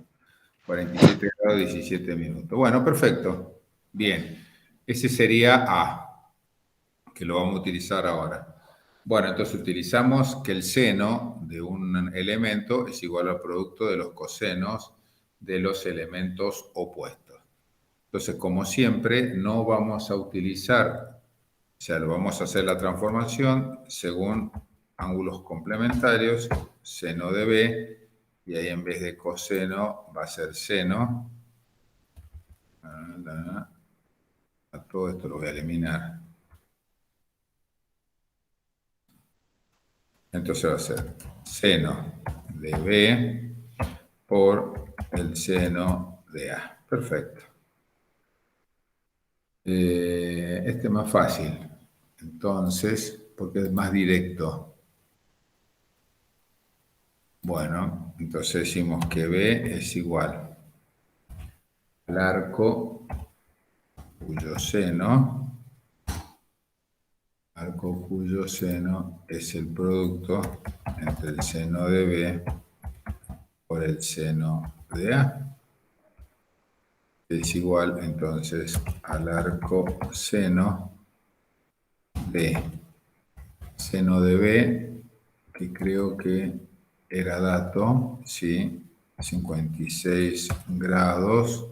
47 grados, 17 minutos. Bueno, perfecto. Bien. Ese sería A, que lo vamos a utilizar ahora. Bueno, entonces utilizamos que el seno de un elemento es igual al producto de los cosenos de los elementos opuestos. Entonces, como siempre, no vamos a utilizar, o sea, lo vamos a hacer la transformación según ángulos complementarios, seno de B, y ahí en vez de coseno va a ser seno. A todo esto lo voy a eliminar. Entonces va a ser seno de B por el seno de A. Perfecto. Este es más fácil. Entonces, porque es más directo. Bueno, entonces decimos que B es igual al arco cuyo seno es el producto entre el seno de B por el seno de A. Es igual entonces al arco seno de B, que creo que era dato, sí, 56 grados,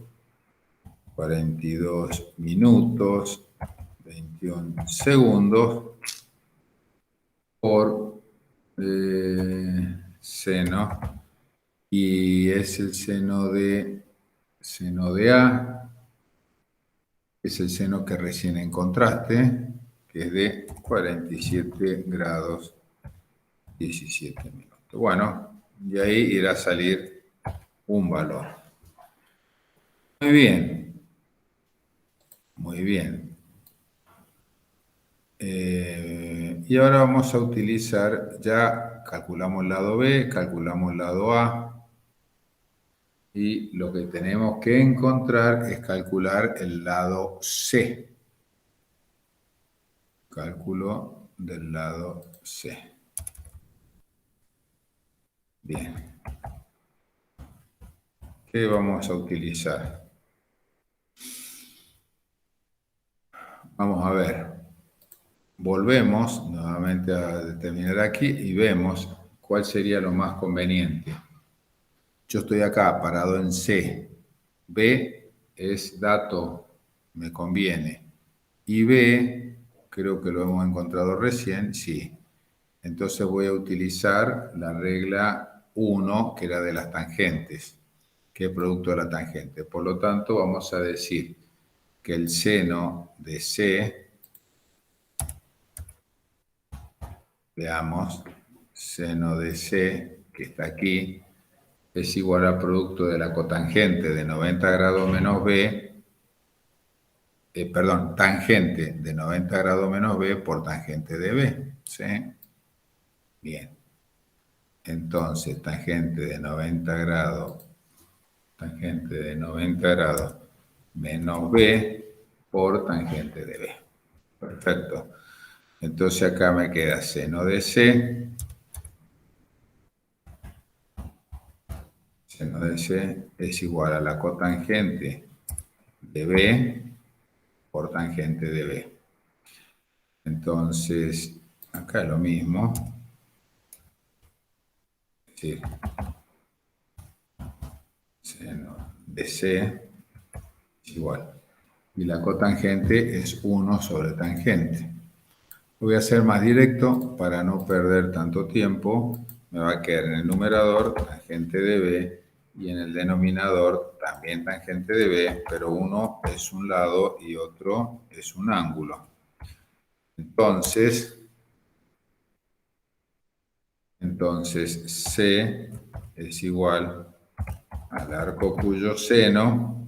42 minutos, 21 segundos, por seno, y es el seno de A, es el seno que recién encontraste, que es de 47 grados 17 minutos. Bueno, y ahí irá a salir un valor. Muy bien. Muy bien. Y ahora vamos a utilizar, ya calculamos el lado B, calculamos el lado A, y lo que tenemos que encontrar es calcular el lado C. Cálculo del lado C. Bien. ¿Qué vamos a utilizar? Vamos a ver. Volvemos nuevamente a determinar aquí y vemos cuál sería lo más conveniente. Yo estoy acá parado en C. B es dato, me conviene. Y B, creo que lo hemos encontrado recién, sí. Entonces voy a utilizar la regla 1, que era de las tangentes, que es producto de la tangente. Por lo tanto, vamos a decir que el seno de C, veamos, seno de C, que está aquí, es igual al producto de la cotangente de 90 grados menos B, tangente de 90 grados menos B por tangente de B, ¿sí? Bien. Entonces, tangente de 90 grados menos B por tangente de B. Perfecto. Entonces acá me queda seno de C. Seno de C es igual a la cotangente de B por tangente de B. Entonces, acá es lo mismo. Es decir, seno de C es igual. Y la cotangente es 1 sobre tangente. Lo voy a hacer más directo para no perder tanto tiempo. Me va a quedar en el numerador tangente de B y en el denominador también tangente de B, pero uno es un lado y otro es un ángulo. Entonces C es igual al arco cuyo seno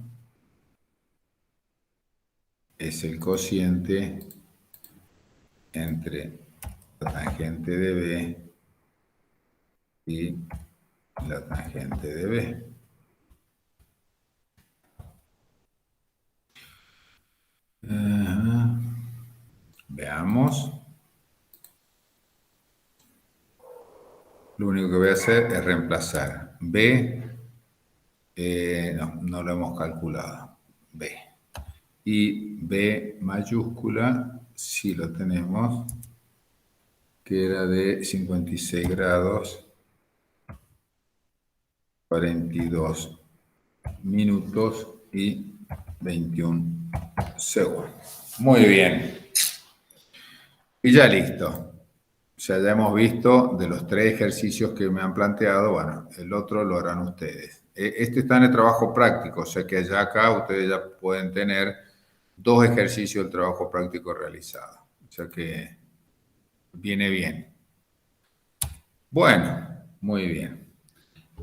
es el cociente entre la tangente de B y la tangente de B. Veamos. Lo único que voy a hacer es reemplazar B. No lo hemos calculado. B. Y B mayúscula, sí lo tenemos, que era de 56 grados, 42 minutos y 21 segundos. Muy bien. Y ya listo. Ya hemos visto de los 3 ejercicios que me han planteado, bueno, el otro lo harán ustedes. Este está en el trabajo práctico, o sea que ya acá ustedes ya pueden tener 2 ejercicios del trabajo práctico realizado. O sea que viene bien. Bueno, muy bien.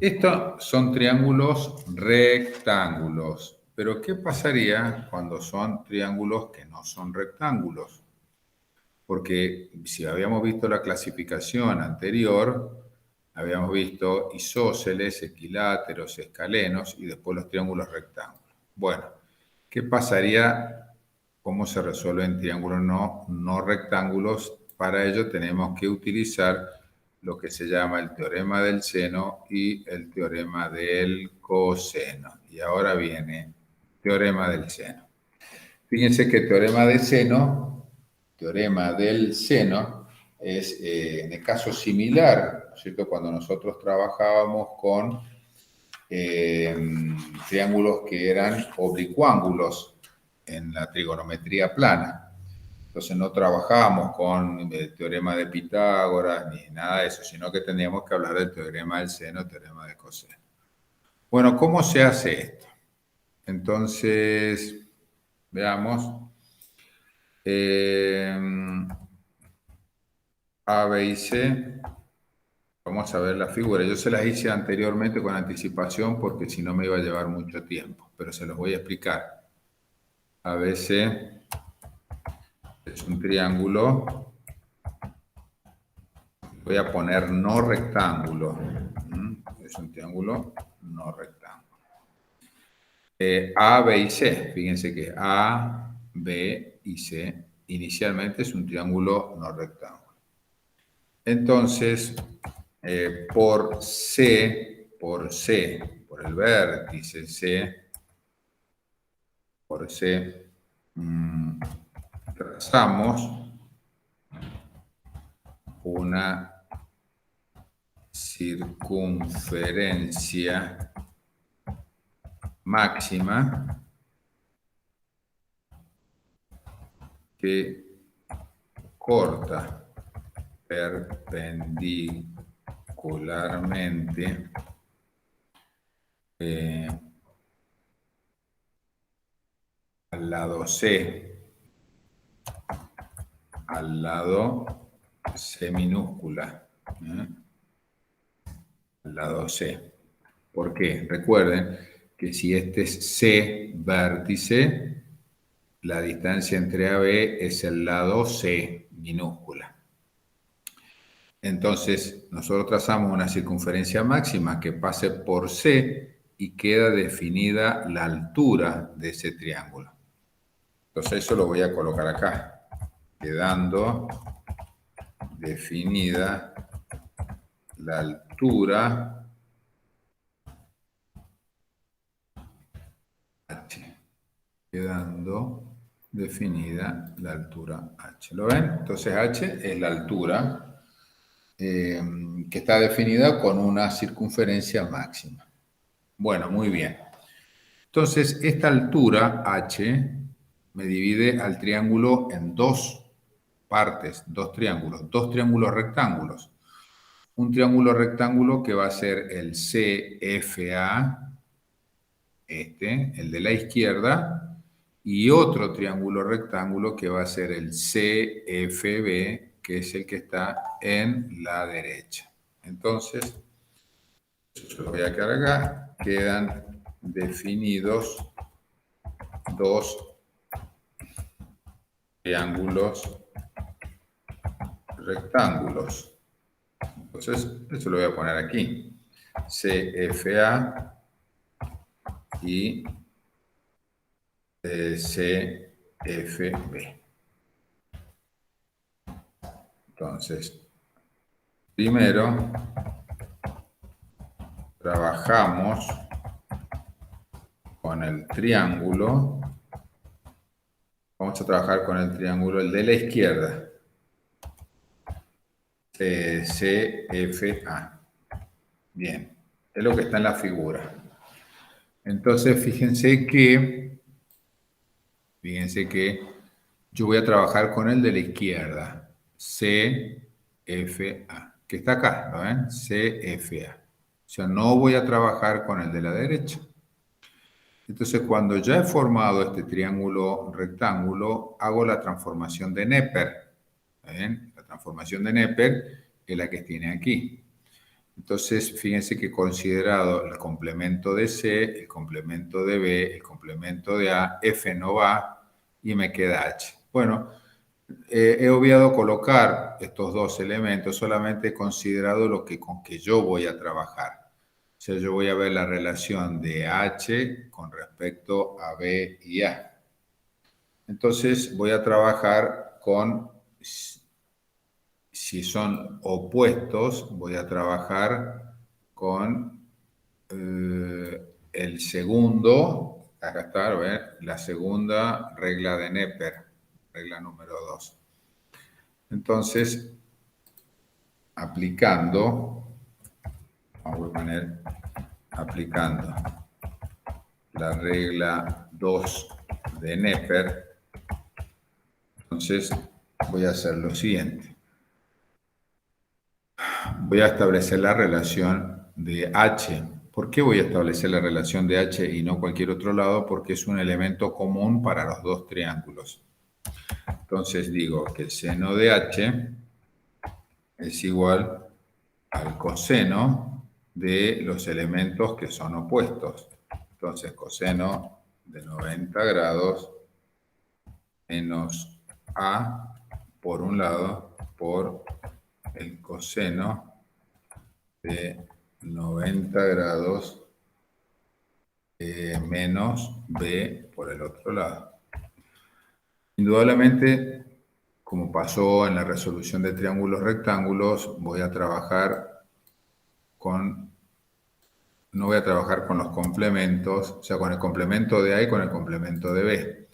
Estos son triángulos rectángulos. Pero ¿qué pasaría cuando son triángulos que no son rectángulos? Porque si habíamos visto la clasificación anterior, habíamos visto isósceles, equiláteros, escalenos y después los triángulos rectángulos. Bueno, ¿qué pasaría? ¿Cómo se resuelven triángulos no rectángulos? Para ello tenemos que utilizar lo que se llama el teorema del seno y el teorema del coseno. Y ahora viene teorema del seno. Fíjense que el teorema del seno es en el caso similar, ¿no es cierto? Cuando nosotros trabajábamos con triángulos que eran oblicuángulos en la trigonometría plana. Entonces no trabajábamos con el teorema de Pitágoras ni nada de eso, sino que teníamos que hablar del teorema del seno, teorema del coseno. Bueno, ¿cómo se hace esto? Entonces, veamos. A, B y C. Vamos a ver la figura. Yo se las hice anteriormente con anticipación porque si no me iba a llevar mucho tiempo, pero se los voy a explicar. ABC es un triángulo. Voy a poner no rectángulo. Es un triángulo no rectángulo. A, B y C. Fíjense que A, B y C inicialmente es un triángulo no rectángulo. Entonces, por el vértice C, trazamos una circunferencia máxima que corta perpendicularmente al lado C, al lado C minúscula, al lado C. ¿Por qué? Recuerden que si este es C vértice, la distancia entre A y B es el lado C minúscula. Entonces, nosotros trazamos una circunferencia máxima que pase por C y queda definida la altura de ese triángulo. Entonces, eso lo voy a colocar acá, quedando definida la altura H, quedando definida la altura h. ¿Lo ven? Entonces h es la altura que está definida con una circunferencia máxima. Bueno, muy bien. Entonces, esta altura h me divide al triángulo en dos partes, dos triángulos rectángulos. Un triángulo rectángulo que va a ser el CFA, el de la izquierda, y otro triángulo rectángulo que va a ser el CFB, que es el que está en la derecha. Entonces, yo lo voy a cargar, quedan definidos dos triángulos rectángulos. Entonces, esto lo voy a poner aquí. CFA y CFB. Entonces, primero trabajamos con el triángulo. Vamos a trabajar con el triángulo, el de la izquierda. CFA. Bien, es lo que está en la figura. Entonces, fíjense que yo voy a trabajar con el de la izquierda, CFA, que está acá, ¿lo ven? CFA. O sea, no voy a trabajar con el de la derecha. Entonces, cuando ya he formado este triángulo rectángulo, hago la transformación de Neper. ¿Ven? La transformación de Neper es la que tiene aquí. Entonces, fíjense que he considerado el complemento de C, el complemento de B, el complemento de A, F no va y me queda H. Bueno, he obviado colocar estos dos elementos, solamente he considerado con que yo voy a trabajar. O sea, yo voy a ver la relación de H con respecto a B y A. Entonces, voy a trabajar con... Si son opuestos, voy a trabajar con el segundo, acá está, ¿ven? La segunda regla de Neper, regla número 2. Entonces, aplicando, vamos a poner aplicando la regla 2 de Neper, entonces voy a hacer lo siguiente. Voy a establecer la relación de H. ¿Por qué voy a establecer la relación de H y no cualquier otro lado? Porque es un elemento común para los dos triángulos. Entonces digo que el seno de H es igual al coseno de los elementos que son opuestos. Entonces, coseno de 90 grados menos A por un lado por el coseno de 90 grados menos B por el otro lado. Indudablemente, como pasó en la resolución de triángulos rectángulos, voy a trabajar no voy a trabajar con los complementos, o sea, con el complemento de A y con el complemento de B.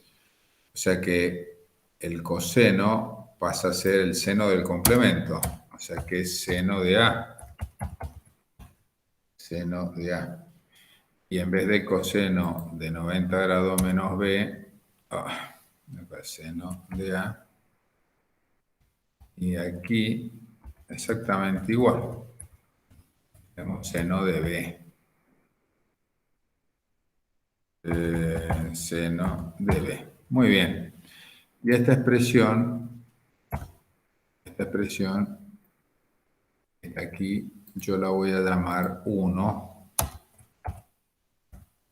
O sea que el coseno pasa a ser el seno del complemento, o sea que es seno de A. Seno de A. Y en vez de coseno de 90 grados menos B, seno de A. Y aquí exactamente igual. Tenemos seno de B. Seno de B. Muy bien. Y esta expresión aquí yo la voy a llamar 1.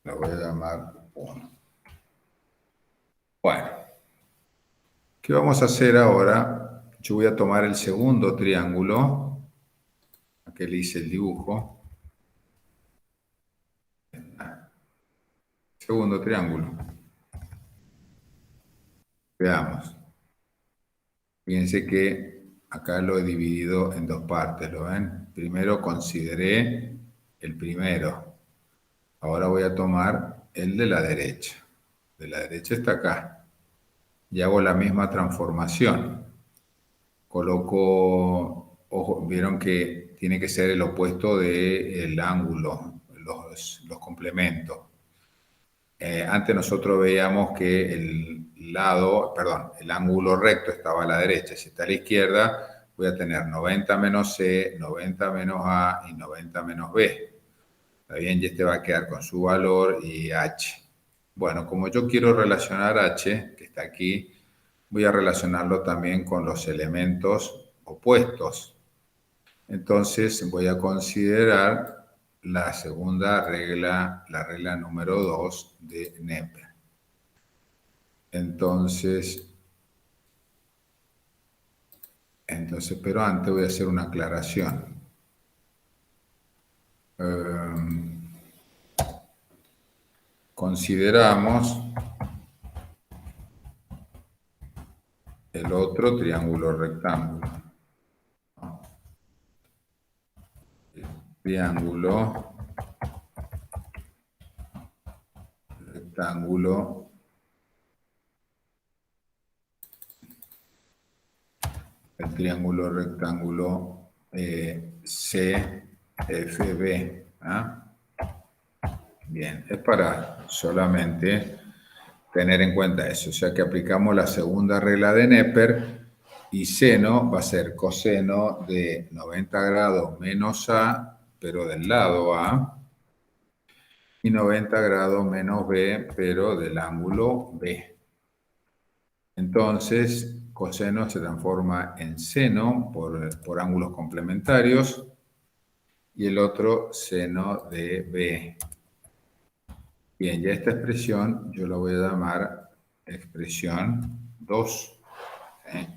La voy a llamar 1. Bueno, ¿qué vamos a hacer ahora? Yo voy a tomar el segundo triángulo. Aquí le hice el dibujo. Segundo triángulo. Veamos. Fíjense que acá lo he dividido en dos partes, ¿lo ven? Primero consideré el primero. Ahora voy a tomar el de la derecha. De la derecha está acá. y hago la misma transformación. Coloco, ojo, vieron que tiene que ser el opuesto del ángulo, los complementos. Antes nosotros veíamos que el ángulo recto estaba a la derecha. Si está a la izquierda, voy a tener 90 menos C, 90 menos A y 90 menos B. ¿Está bien? Y este va a quedar con su valor y H. Bueno, como yo quiero relacionar H, que está aquí, voy a relacionarlo también con los elementos opuestos. Entonces voy a considerar la segunda regla, la regla número 2 de Neper. Entonces, pero antes voy a hacer una aclaración. Consideramos el otro triángulo rectángulo. Triángulo rectángulo el triángulo rectángulo CFB. ¿Ah? Bien, es para solamente tener en cuenta eso. O sea que aplicamos la segunda regla de Neper y seno va a ser coseno de 90 grados menos A, pero del lado A, y 90 grados menos B, pero del ángulo B. Entonces, coseno se transforma en seno por ángulos complementarios y el otro seno de B. Bien, ya esta expresión yo la voy a llamar expresión 2. ¿Sí?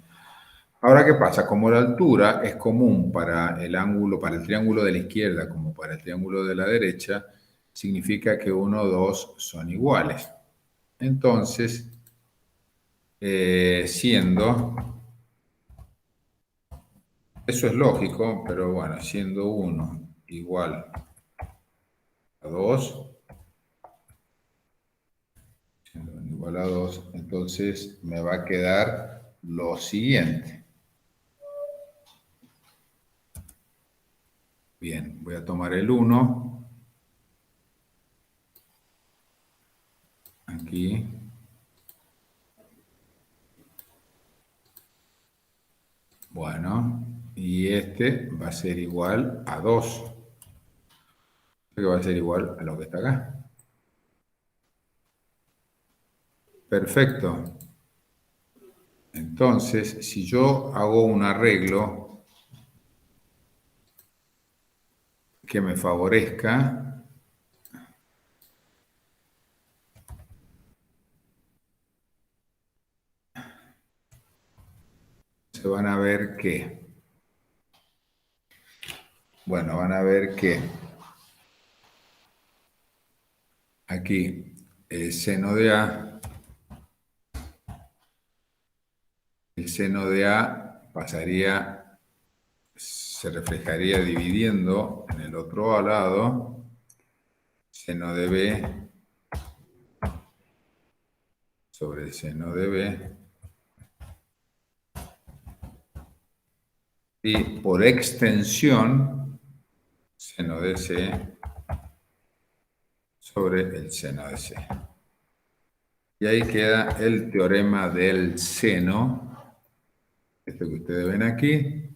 Ahora, ¿qué pasa? Como la altura es común para el ángulo, para el triángulo de la izquierda como para el triángulo de la derecha, significa que 1 o 2 son iguales. Entonces, siendo, eso es lógico, pero bueno, siendo 1 igual a 2, siendo 1 igual a 2, entonces me va a quedar lo siguiente. Bien, voy a tomar el 1, aquí, bueno, y este va a ser igual a 2, que va a ser igual a lo que está acá. Perfecto. Entonces, si yo hago un arreglo que me favorezca, se van a ver que, bueno, van a ver que aquí el seno de A, pasaría, se reflejaría dividiendo en el otro lado, seno de B sobre el seno de B, y por extensión, seno de C sobre el seno de C. Y ahí queda el teorema del seno. Esto que ustedes ven aquí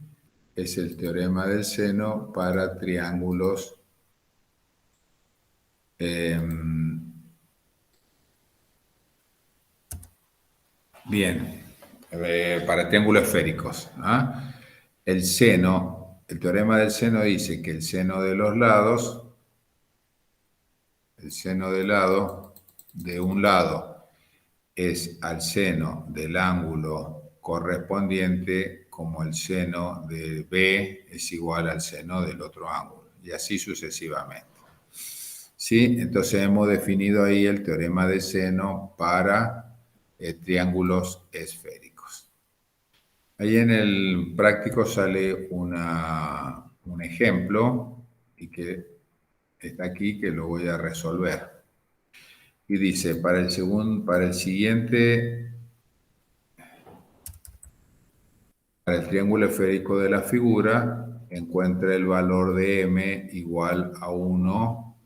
es el teorema del seno para triángulos bien, para triángulos esféricos. ¿Ah? El seno, el teorema del seno dice que el seno de los lados, el seno del lado, de un lado, es al seno del ángulo correspondiente como el seno de B es igual al seno del otro ángulo, y así sucesivamente. ¿Sí? Entonces hemos definido ahí el teorema de seno para triángulos esféricos. Ahí en el práctico sale un ejemplo y que está aquí que lo voy a resolver. Y dice, para el siguiente Para el triángulo esférico de la figura, encuentre el valor de m igual a 1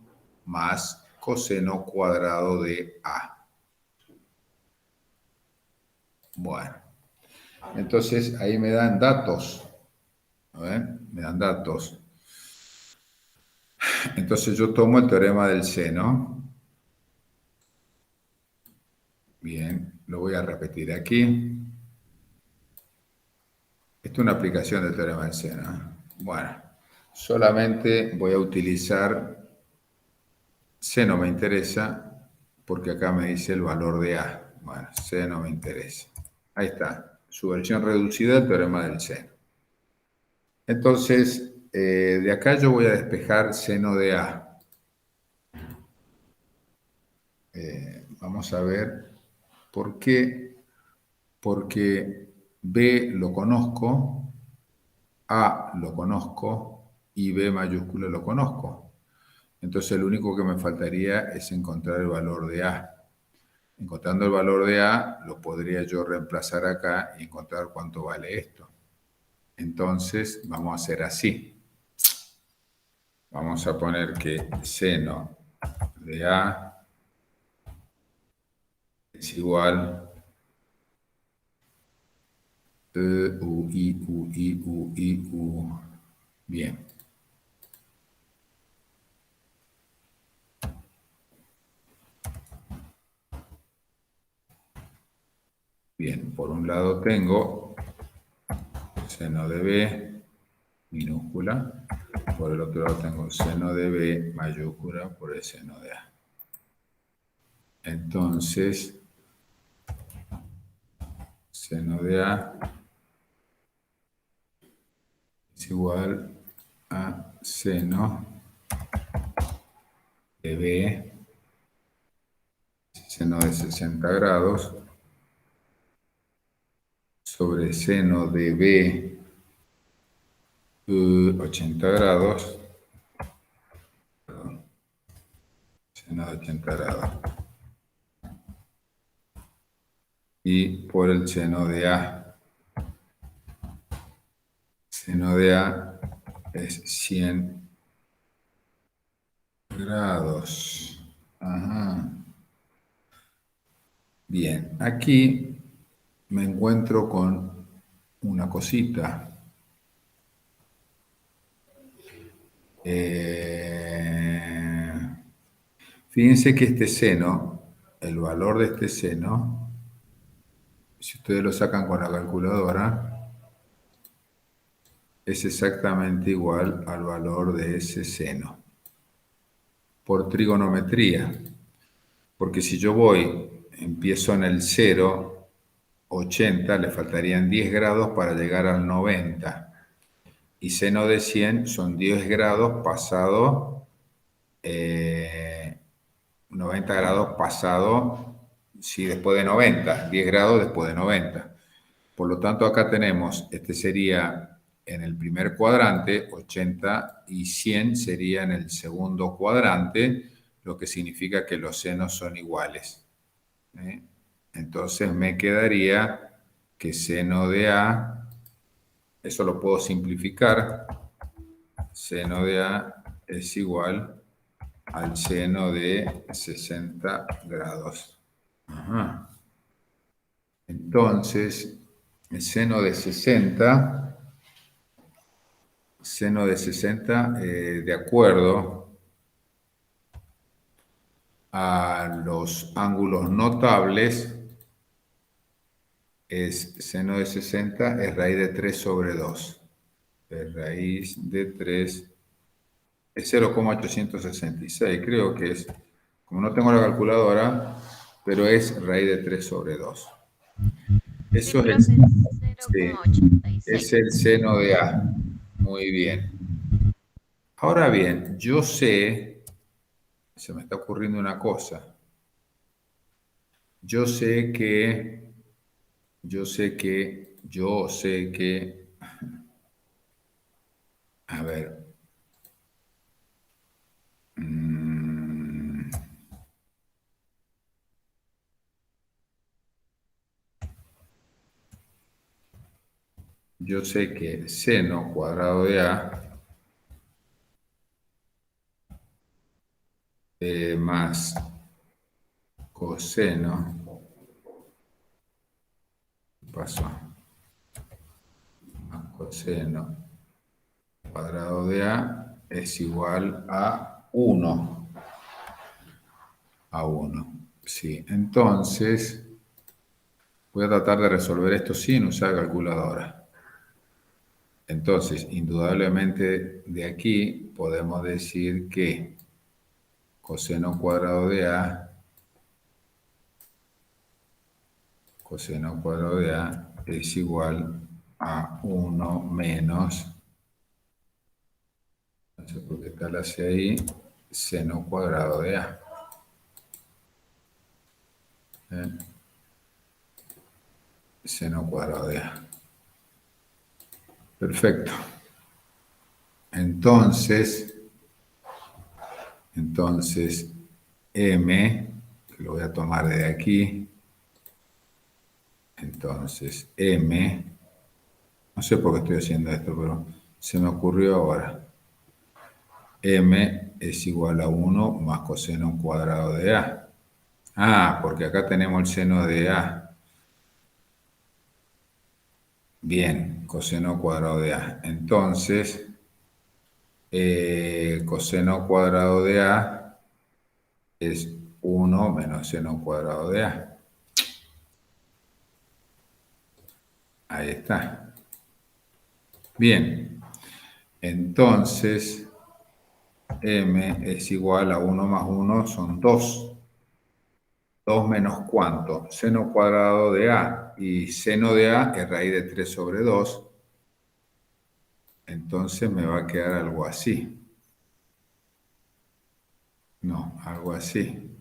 más coseno cuadrado de A. Bueno, entonces ahí me dan datos. A ver, me dan datos. Entonces yo tomo el teorema del seno. Bien, lo voy a repetir aquí. Esto es una aplicación del teorema del seno, ¿eh? Bueno, solamente voy a utilizar seno me interesa porque acá me dice el valor de A. Bueno, seno me interesa. Ahí está, su versión reducida del teorema del seno. Entonces, de acá yo voy a despejar seno de A. Vamos a ver por qué. Porque B lo conozco, A lo conozco y B mayúscula lo conozco. Entonces, lo único que me faltaría es encontrar el valor de A. Encontrando el valor de A, lo podría yo reemplazar acá y encontrar cuánto vale esto. Entonces, vamos a hacer así. Vamos a poner que seno de A es igual U. Bien. Bien, por un lado tengo seno de B minúscula, por el otro lado tengo seno de B mayúscula por el seno de A. Entonces, seno de A es igual a seno de B, seno de 60 grados, sobre seno de B 80 grados, perdón, seno de 80 grados, y por el seno de A. Seno de A es 100 grados. Ajá. Bien, aquí me encuentro con una cosita. Fíjense que este seno, el valor de este seno, si ustedes lo sacan con la calculadora, es exactamente igual al valor de ese seno. Por trigonometría. Porque si yo empiezo en el 0, 80, le faltarían 10 grados para llegar al 90. Y seno de 100 son 10 grados pasado, 90 grados pasado, sí, después de 90, 10 grados después de 90. Por lo tanto, acá tenemos, este sería en el primer cuadrante, 80 y 100 sería en el segundo cuadrante, lo que significa que los senos son iguales. Entonces me quedaría que seno de A, eso lo puedo simplificar, seno de A es igual al seno de 60 grados. Ajá. Entonces, el seno de 60, de acuerdo a los ángulos notables, es seno de 60 es raíz de 3 sobre 2. Es raíz de 3 es 0,866, creo que es, como no tengo la calculadora, pero es raíz de 3 sobre 2. Sí, Eso es profe, sí, 0,86. es el seno de A. Muy bien. Ahora bien, yo sé, se me está ocurriendo una cosa. Yo sé que, a ver, mm, yo sé que seno cuadrado de A más coseno, ¿qué pasó? Más coseno cuadrado de A es igual a 1. A 1. Sí, entonces voy a tratar de resolver esto sin usar calculadora. Entonces, indudablemente de aquí podemos decir que coseno cuadrado de A es igual a 1 menos, no sé por qué tal hacia ahí, seno cuadrado de A. Seno cuadrado de A. Perfecto. Entonces, M, que lo voy a tomar de aquí, entonces M, no sé por qué estoy haciendo esto, pero se me ocurrió ahora. M es igual a 1 más coseno cuadrado de A. Ah, porque acá tenemos el seno de A. Bien, coseno cuadrado de A. Entonces, coseno cuadrado de A es 1 menos seno cuadrado de A. Ahí está. Bien, entonces M es igual a 1 más 1 son 2. 2 menos ¿cuánto? Seno cuadrado de A. Y seno de A es raíz de 3 sobre 2. Entonces me va a quedar algo así. No, algo así.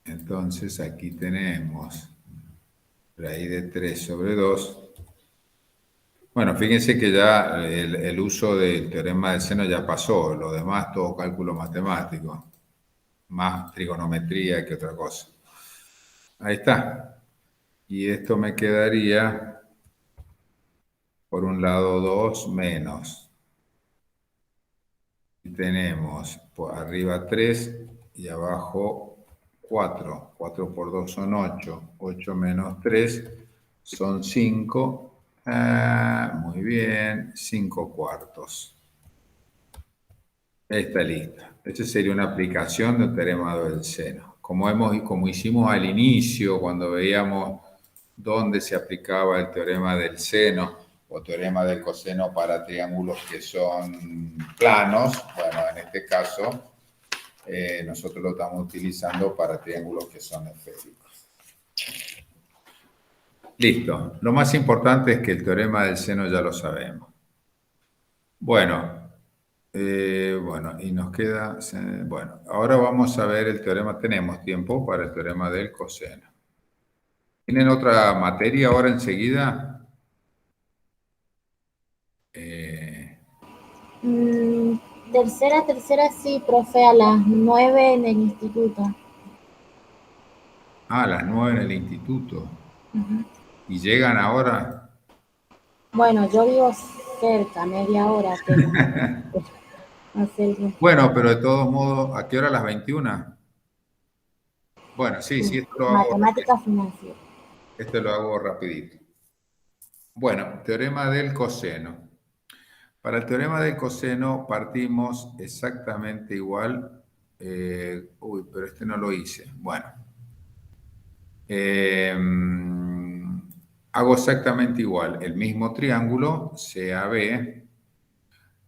Entonces aquí tenemos raíz de 3 sobre 2. Bueno, fíjense que ya el uso del teorema del seno ya pasó. Lo demás todo cálculo matemático. Más trigonometría que otra cosa. Ahí está. Y esto me quedaría, por un lado, 2 menos. Y tenemos por arriba 3 y abajo 4. 4 por 2 son 8. 8 menos 3 son 5. Muy bien, 5 cuartos. Está lista. Esta sería una aplicación del teorema del seno. Como hicimos al inicio, cuando veíamos dónde se aplicaba el teorema del seno o teorema del coseno para triángulos que son planos, bueno, en este caso nosotros lo estamos utilizando para triángulos que son esféricos. Listo. Lo más importante es que el teorema del seno ya lo sabemos. Bueno, y nos queda, bueno, ahora vamos a ver el teorema, tenemos tiempo para el teorema del coseno. ¿Tienen otra materia ahora enseguida? Tercera sí, profe, a las 9 en el instituto. A las 9 en el instituto. ¿Y llegan ahora? Bueno, yo vivo cerca, media hora, pero Bueno, pero de todos modos, ¿a qué hora? ¿A las 21? Bueno, sí, esto lo hago, matemática financiera. esto lo hago rapidito. Bueno, teorema del coseno. Para el teorema del coseno partimos exactamente igual. Pero este no lo hice. Bueno. Hago exactamente igual. El mismo triángulo, CAB.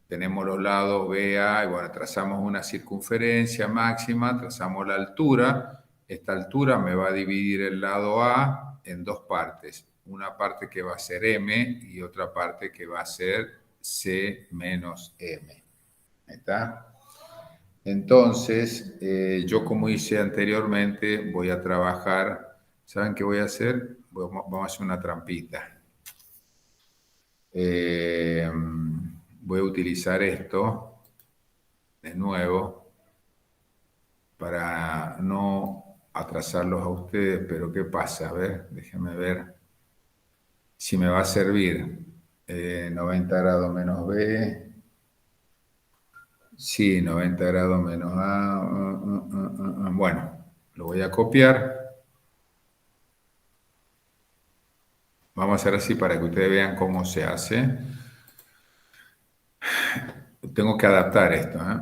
Tenemos los lados BA y bueno, trazamos una circunferencia máxima, trazamos la altura. Esta altura me va a dividir el lado A en dos partes. Una parte que va a ser M y otra parte que va a ser C menos M. ¿Ahí está? Entonces, yo como hice anteriormente, voy a trabajar. ¿Saben qué voy a hacer? Vamos a hacer una trampita. Voy a utilizar esto de nuevo para no atrasarlos a ustedes, pero ¿qué pasa? A ver, déjenme ver si me va a servir 90 grados menos B. Sí, 90 grados menos A. Bueno, lo voy a copiar. Vamos a hacer así para que ustedes vean cómo se hace. Tengo que adaptar esto, ¿eh?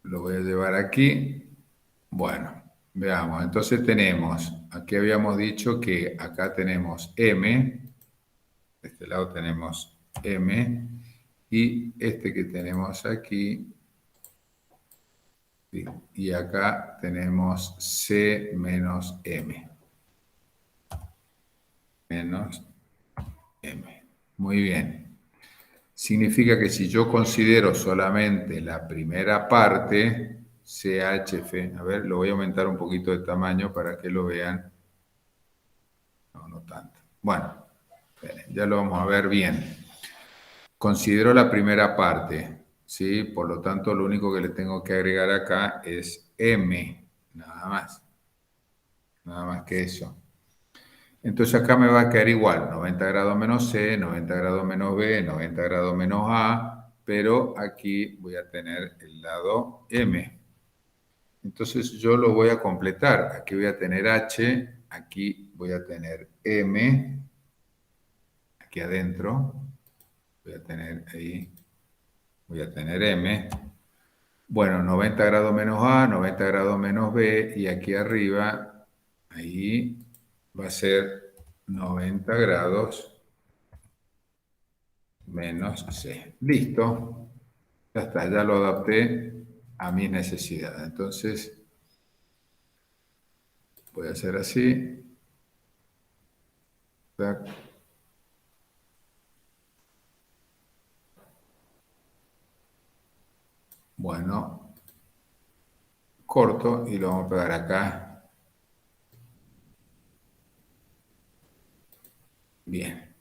Lo voy a llevar aquí. Bueno, veamos. Entonces tenemos, aquí habíamos dicho que acá tenemos M. De este lado tenemos M. Y este que tenemos aquí. Y acá tenemos C menos M. Menos M. Muy bien. Significa que si yo considero solamente la primera parte, CHF, a ver, lo voy a aumentar un poquito de tamaño para que lo vean. No, no tanto. Bueno, ya lo vamos a ver bien. Considero la primera parte, ¿sí? Por lo tanto, lo único que le tengo que agregar acá es M, nada más. Nada más que eso. Entonces acá me va a quedar igual, 90 grados menos C, 90 grados menos B, 90 grados menos A, pero aquí voy a tener el lado M. Entonces yo lo voy a completar. Aquí voy a tener H, aquí voy a tener M, aquí adentro, voy a tener ahí, voy a tener M. Bueno, 90 grados menos A, 90 grados menos B, y aquí arriba, ahí va a ser 90 grados menos C. Listo. Ya está, ya lo adapté a mis necesidades. Entonces, voy a hacer así. Tac. Bueno, corto y lo vamos a pegar acá. Bien.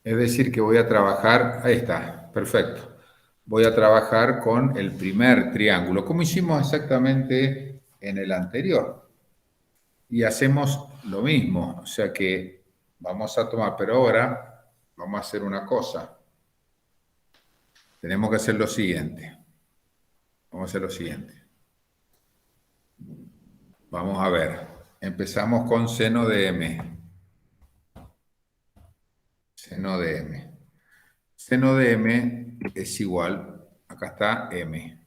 Es decir, que voy a trabajar, ahí está, perfecto. Voy a trabajar con el primer triángulo, como hicimos exactamente en el anterior. Y hacemos lo mismo, o sea que vamos a tomar, pero ahora vamos a hacer una cosa. Tenemos que hacer lo siguiente. Vamos a hacer lo siguiente. Vamos a ver. Empezamos con seno de M. Seno de M. Seno de M es igual, acá está M.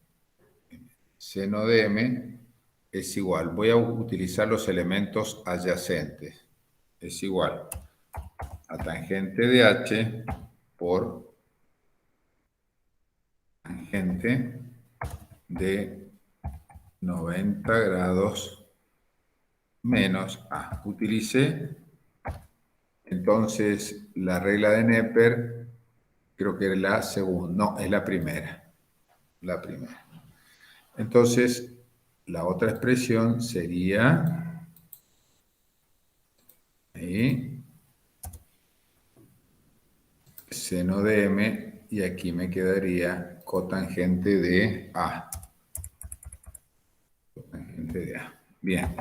Seno de M es igual. Voy a utilizar los elementos adyacentes. Es igual a tangente de H por tangente de 90 grados menos A. Utilicé entonces la regla de Neper, creo que es la segunda, no, es la primera. La primera. Entonces, la otra expresión sería ahí, seno de M, y aquí me quedaría cotangente de A. Cotangente de A. Bien.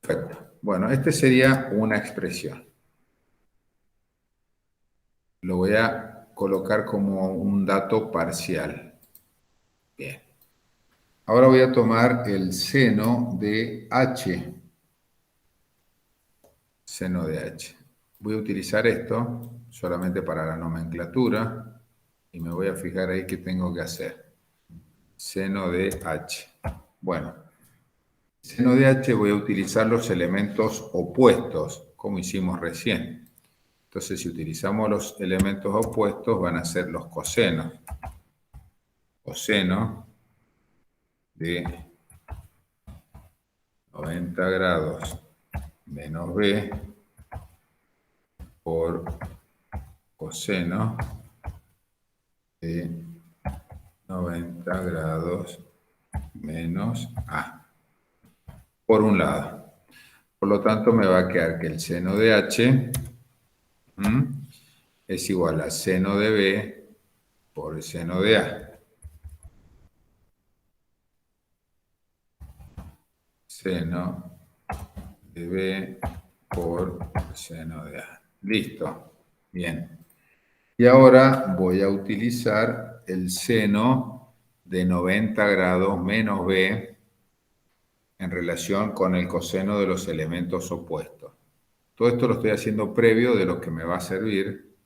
Perfecto. Bueno, esta sería una expresión. Lo voy a colocar como un dato parcial. Bien. Ahora voy a tomar el seno de H. Seno de H. Voy a utilizar esto solamente para la nomenclatura y me voy a fijar ahí qué tengo que hacer. Seno de H. Bueno, seno de H voy a utilizar los elementos opuestos, como hicimos recién. Entonces, si utilizamos los elementos opuestos, van a ser los cosenos. Coseno de 90 grados menos B por coseno de 90 grados menos A. Por un lado. Por lo tanto, me va a quedar que el seno de H es igual a seno de B por el seno de A. Seno de B por seno de A. Listo. Bien. Y ahora voy a utilizar el seno de 90 grados menos B en relación con el coseno de los elementos opuestos. Todo esto lo estoy haciendo previo de lo que me va a servir.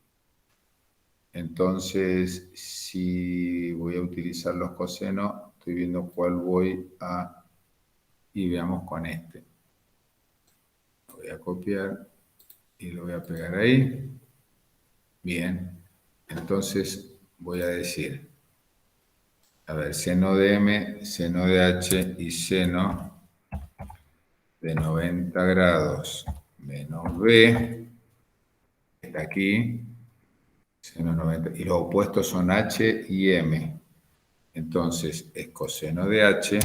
Entonces, si voy a utilizar los cosenos, estoy viendo cuál voy a... Y veamos con este. Lo voy a copiar y lo voy a pegar ahí. Bien. Entonces, voy a decir, a ver, seno de M, seno de H y seno de 90 grados menos B, está aquí, seno 90, y los opuestos son H y M. Entonces, es coseno de H,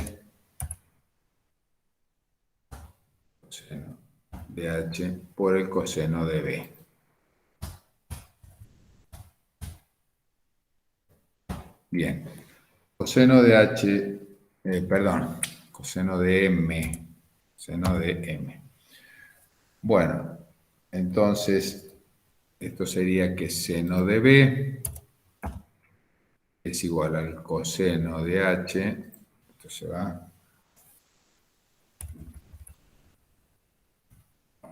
coseno de H por el coseno de B. Bien, coseno de H, coseno de M, seno de M. Bueno, entonces, esto sería que seno de B es igual al coseno de H, esto se va,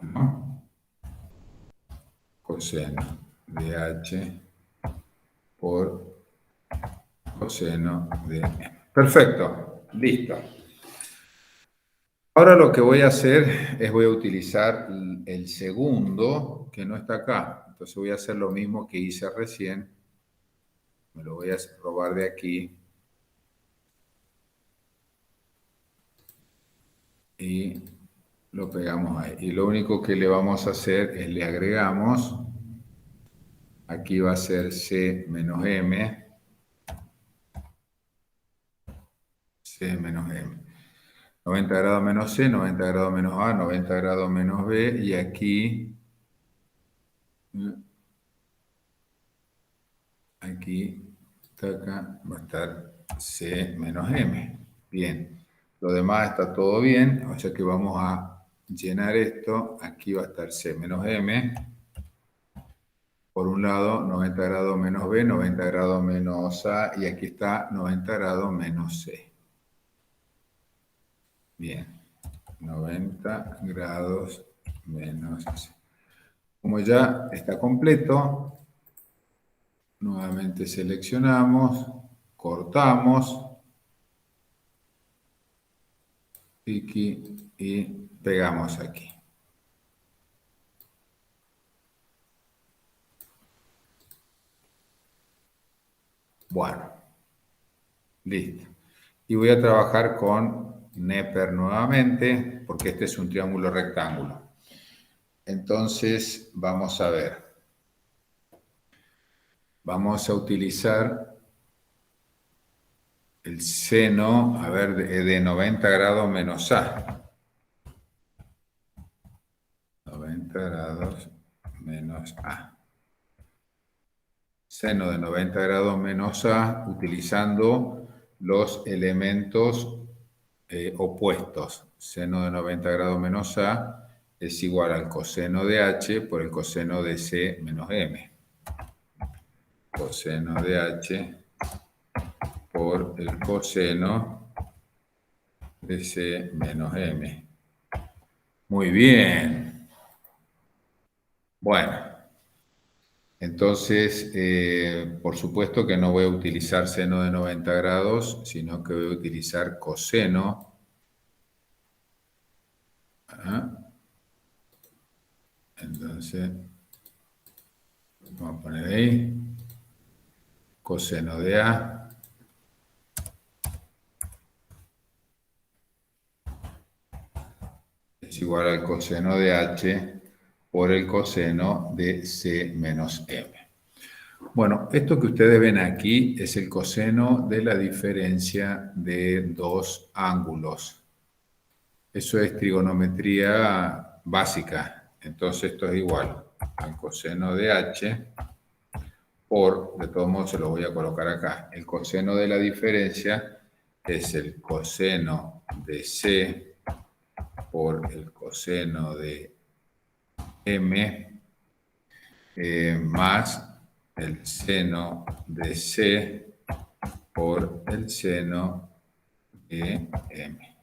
¿no? Coseno de H por coseno de M. Perfecto, listo. Ahora lo que voy a hacer es voy a utilizar el segundo que no está acá. Entonces voy a hacer lo mismo que hice recién. Me lo voy a robar de aquí. Y lo pegamos ahí. Y lo único que le vamos a hacer es le agregamos. Aquí va a ser C menos M. C menos M. 90 grados menos C, 90 grados menos A, 90 grados menos B. Y aquí acá va a estar C menos M. Bien. Lo demás está todo bien. O sea que vamos a llenar esto. Aquí va a estar C menos M. Por un lado, 90 grados menos B, 90 grados menos A, y aquí está 90 grados menos C. Bien, 90 grados menos C. Como ya está completo, nuevamente seleccionamos, cortamos, y pegamos aquí. Bueno, listo. Y voy a trabajar con Neper nuevamente, porque este es un triángulo rectángulo. Entonces, vamos a ver. Vamos a utilizar el seno, a ver, de 90 grados menos A. 90 grados menos A. Seno de 90 grados menos A, utilizando los elementos opuestos. Seno de 90 grados menos A es igual al coseno de H por el coseno de C menos M. Coseno de H por el coseno de C menos M. Muy bien. Bueno. Entonces, por supuesto que no voy a utilizar seno de 90 grados, sino que voy a utilizar coseno. Entonces, vamos a poner ahí, coseno de A. Es igual al coseno de H por el coseno de C menos M. Bueno, esto que ustedes ven aquí es el coseno de la diferencia de dos ángulos. Eso es trigonometría básica. Entonces esto es igual al coseno de H por, de todos modos se lo voy a colocar acá, el coseno de la diferencia es el coseno de C por el coseno de M más el seno de C por el seno de M.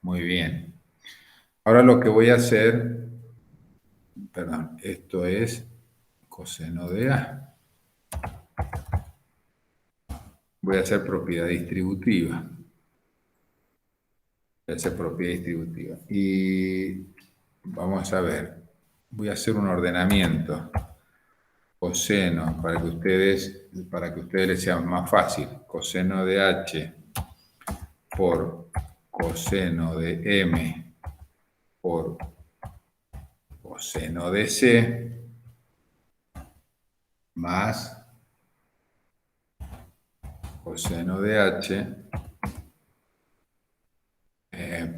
Muy bien. Ahora lo que voy a hacer, perdón, esto es coseno de A. Voy a hacer propiedad distributiva. Voy a hacer propiedad distributiva. Y vamos a ver, voy a hacer un ordenamiento coseno para que ustedes les sea más fácil. Coseno de H por coseno de M por coseno de C más coseno de H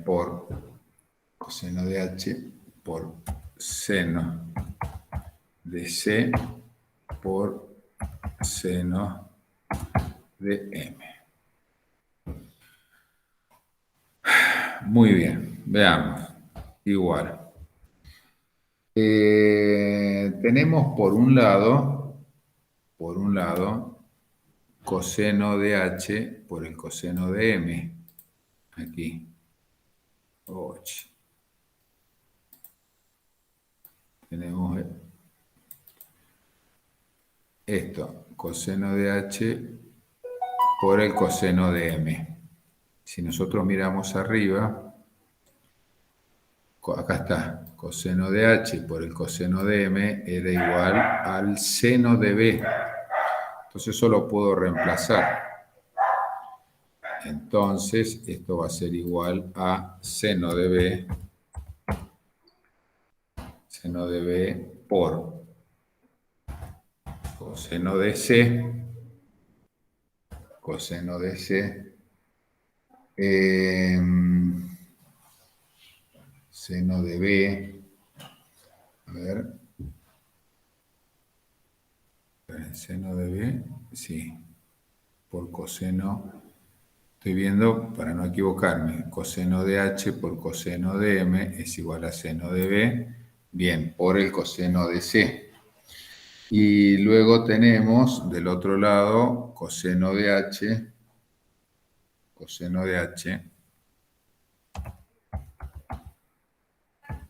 por coseno de H por seno de C por seno de M. Muy bien, veamos. Igual. Tenemos por un lado, coseno de H por el coseno de M. Aquí. 8. Tenemos esto, coseno de H por el coseno de M. Si nosotros miramos arriba, acá está, coseno de H por el coseno de M era igual al seno de B. Entonces eso lo puedo reemplazar. Entonces esto va a ser igual a seno de B por coseno de C, seno de B, a ver, seno de B, sí, por coseno, estoy viendo para no equivocarme, coseno de H por coseno de M es igual a seno de B, bien, por el coseno de C. Y luego tenemos del otro lado coseno de H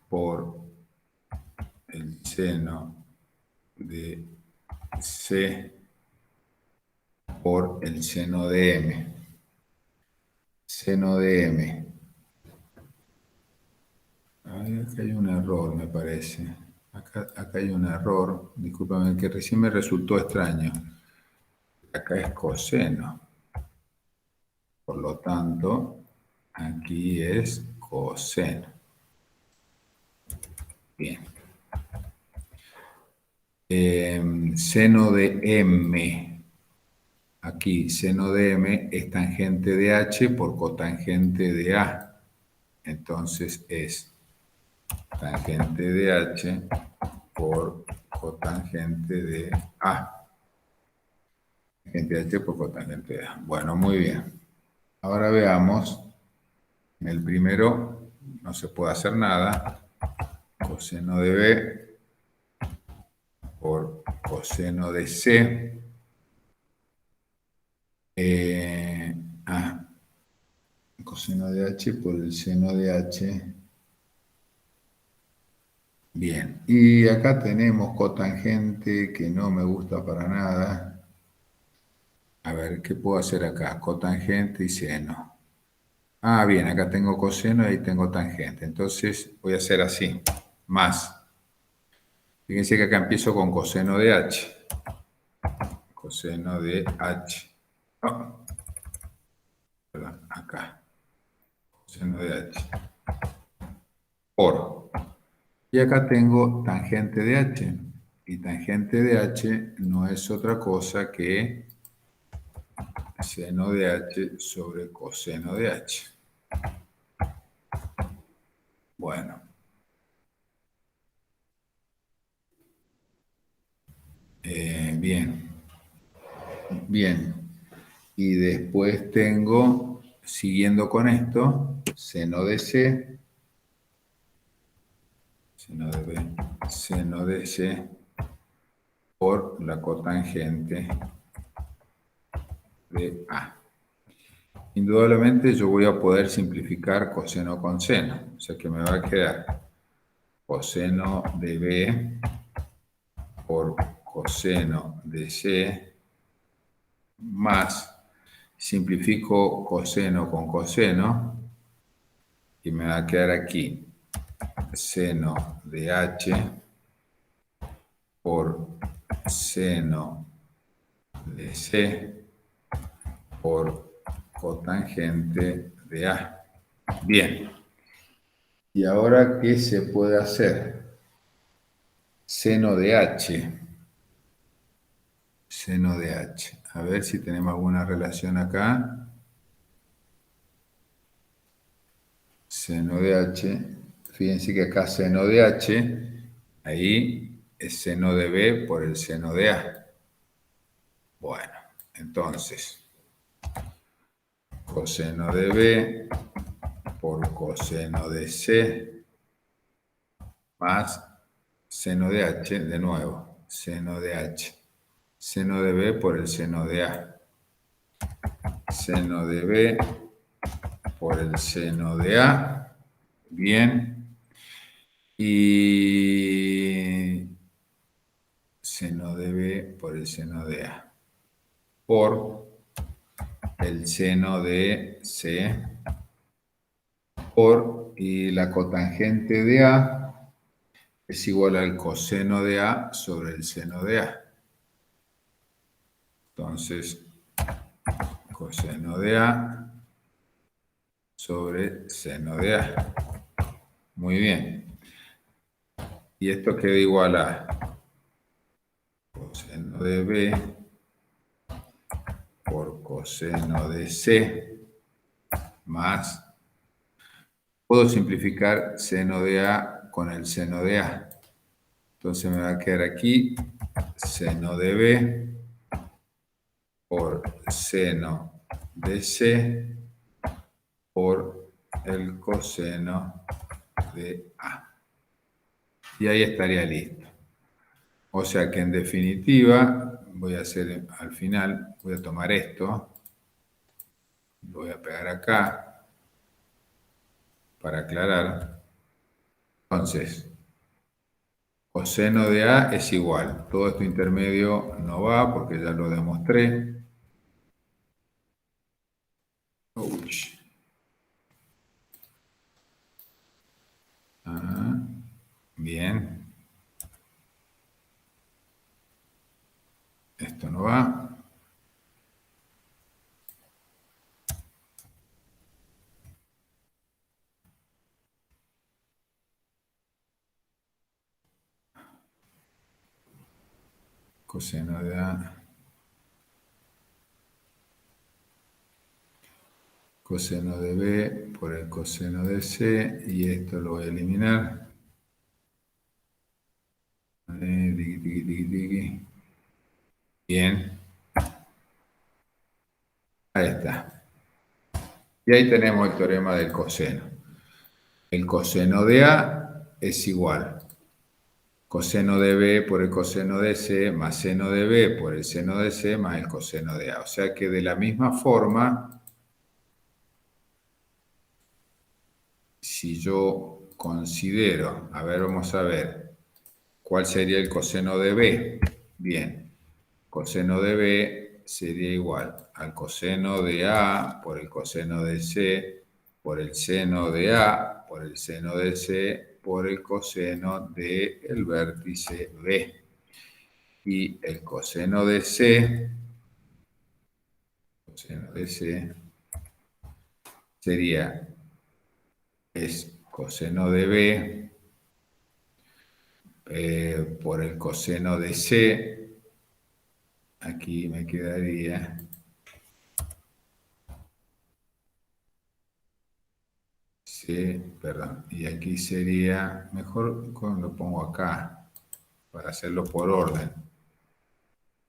por el seno de C por el seno de M. Seno de M. Ay, acá hay un error, me parece. Acá hay un error. Discúlpame, que recién me resultó extraño. Acá es coseno. Por lo tanto, aquí es coseno. Bien. Seno de M. Aquí, seno de M es tangente de H por cotangente de A. Entonces es tangente de H por cotangente de A. Tangente de H por cotangente de A. Bueno, muy bien. Ahora veamos. En el primero no se puede hacer nada. Coseno de B por coseno de C. Coseno de H por el seno de H. Bien, y acá tenemos cotangente que no me gusta para nada. A ver, ¿qué puedo hacer acá? Cotangente y seno. Ah, bien, acá tengo coseno y ahí tengo tangente. Entonces voy a hacer así, más. Fíjense que acá empiezo con coseno de H. Coseno de H. Oh, perdón, acá. Coseno de H. Por. Y acá tengo tangente de H. Y tangente de H no es otra cosa que seno de H sobre coseno de H. Bueno. Bien. Bien. Y después tengo, siguiendo con esto, seno de C seno de B, seno de C por la cotangente de A. Indudablemente yo voy a poder simplificar coseno con seno, o sea que me va a quedar coseno de B por coseno de C más, simplifico coseno con coseno y me va a quedar aquí seno de H por seno de C por cotangente de A. Bien. ¿Y ahora qué se puede hacer? Seno de H. Seno de H. A ver si tenemos alguna relación acá. Seno de H. Fíjense que acá seno de H, ahí es seno de B por el seno de A. Bueno, entonces, coseno de B por coseno de C más seno de H, de nuevo, seno de H. Seno de B por el seno de A. Seno de B por el seno de A. Bien. Y seno de B por el seno de A. Por el seno de C. Por, y la cotangente de A es igual al coseno de A sobre el seno de A. Entonces, coseno de A sobre seno de A. Muy bien. Y esto queda igual a coseno de B por coseno de C más, puedo simplificar seno de A con el seno de A. Entonces me va a quedar aquí seno de B por seno de C por el coseno de A. Y ahí estaría listo. O sea que en definitiva, voy a hacer al final, voy a tomar esto, lo voy a pegar acá para aclarar. Entonces, coseno de A es igual. Todo esto intermedio no va porque ya lo demostré. Uy. Bien. Esto no va. Coseno de A. Coseno de B por el coseno de C. Y esto lo voy a eliminar. Bien. Ahí está. Y ahí tenemos el teorema del coseno. El coseno de A es igual coseno de B por el coseno de C más seno de B por el seno de C más el coseno de A. O sea que de la misma forma, si yo considero, a ver, vamos a ver, ¿cuál sería el coseno de B? Bien, coseno de B sería igual al coseno de A por el coseno de C por el seno de A por el seno de C por el coseno del vértice B. Y el coseno de C sería, es coseno de B por el coseno de C. Aquí me quedaría C, perdón, y aquí sería, mejor lo pongo acá para hacerlo por orden.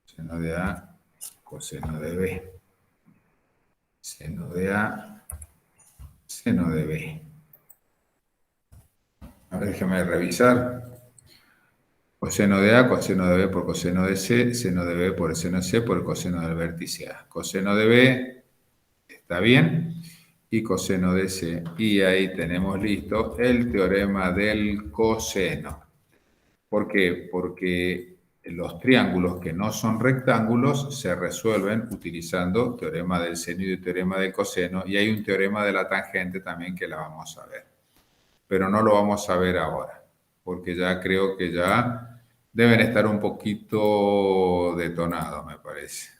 Seno de A, coseno de B. Seno de A, seno de B. A ver, déjeme revisar. Coseno de A, coseno de B por coseno de C, seno de B por seno de C por el coseno del vértice A. Coseno de B está bien y coseno de C. Y ahí tenemos listo el teorema del coseno. ¿Por qué? Porque los triángulos que no son rectángulos se resuelven utilizando teorema del seno y teorema del coseno, y hay un teorema de la tangente también que la vamos a ver. Pero no lo vamos a ver ahora, porque ya creo que ya deben estar un poquito detonados, me parece.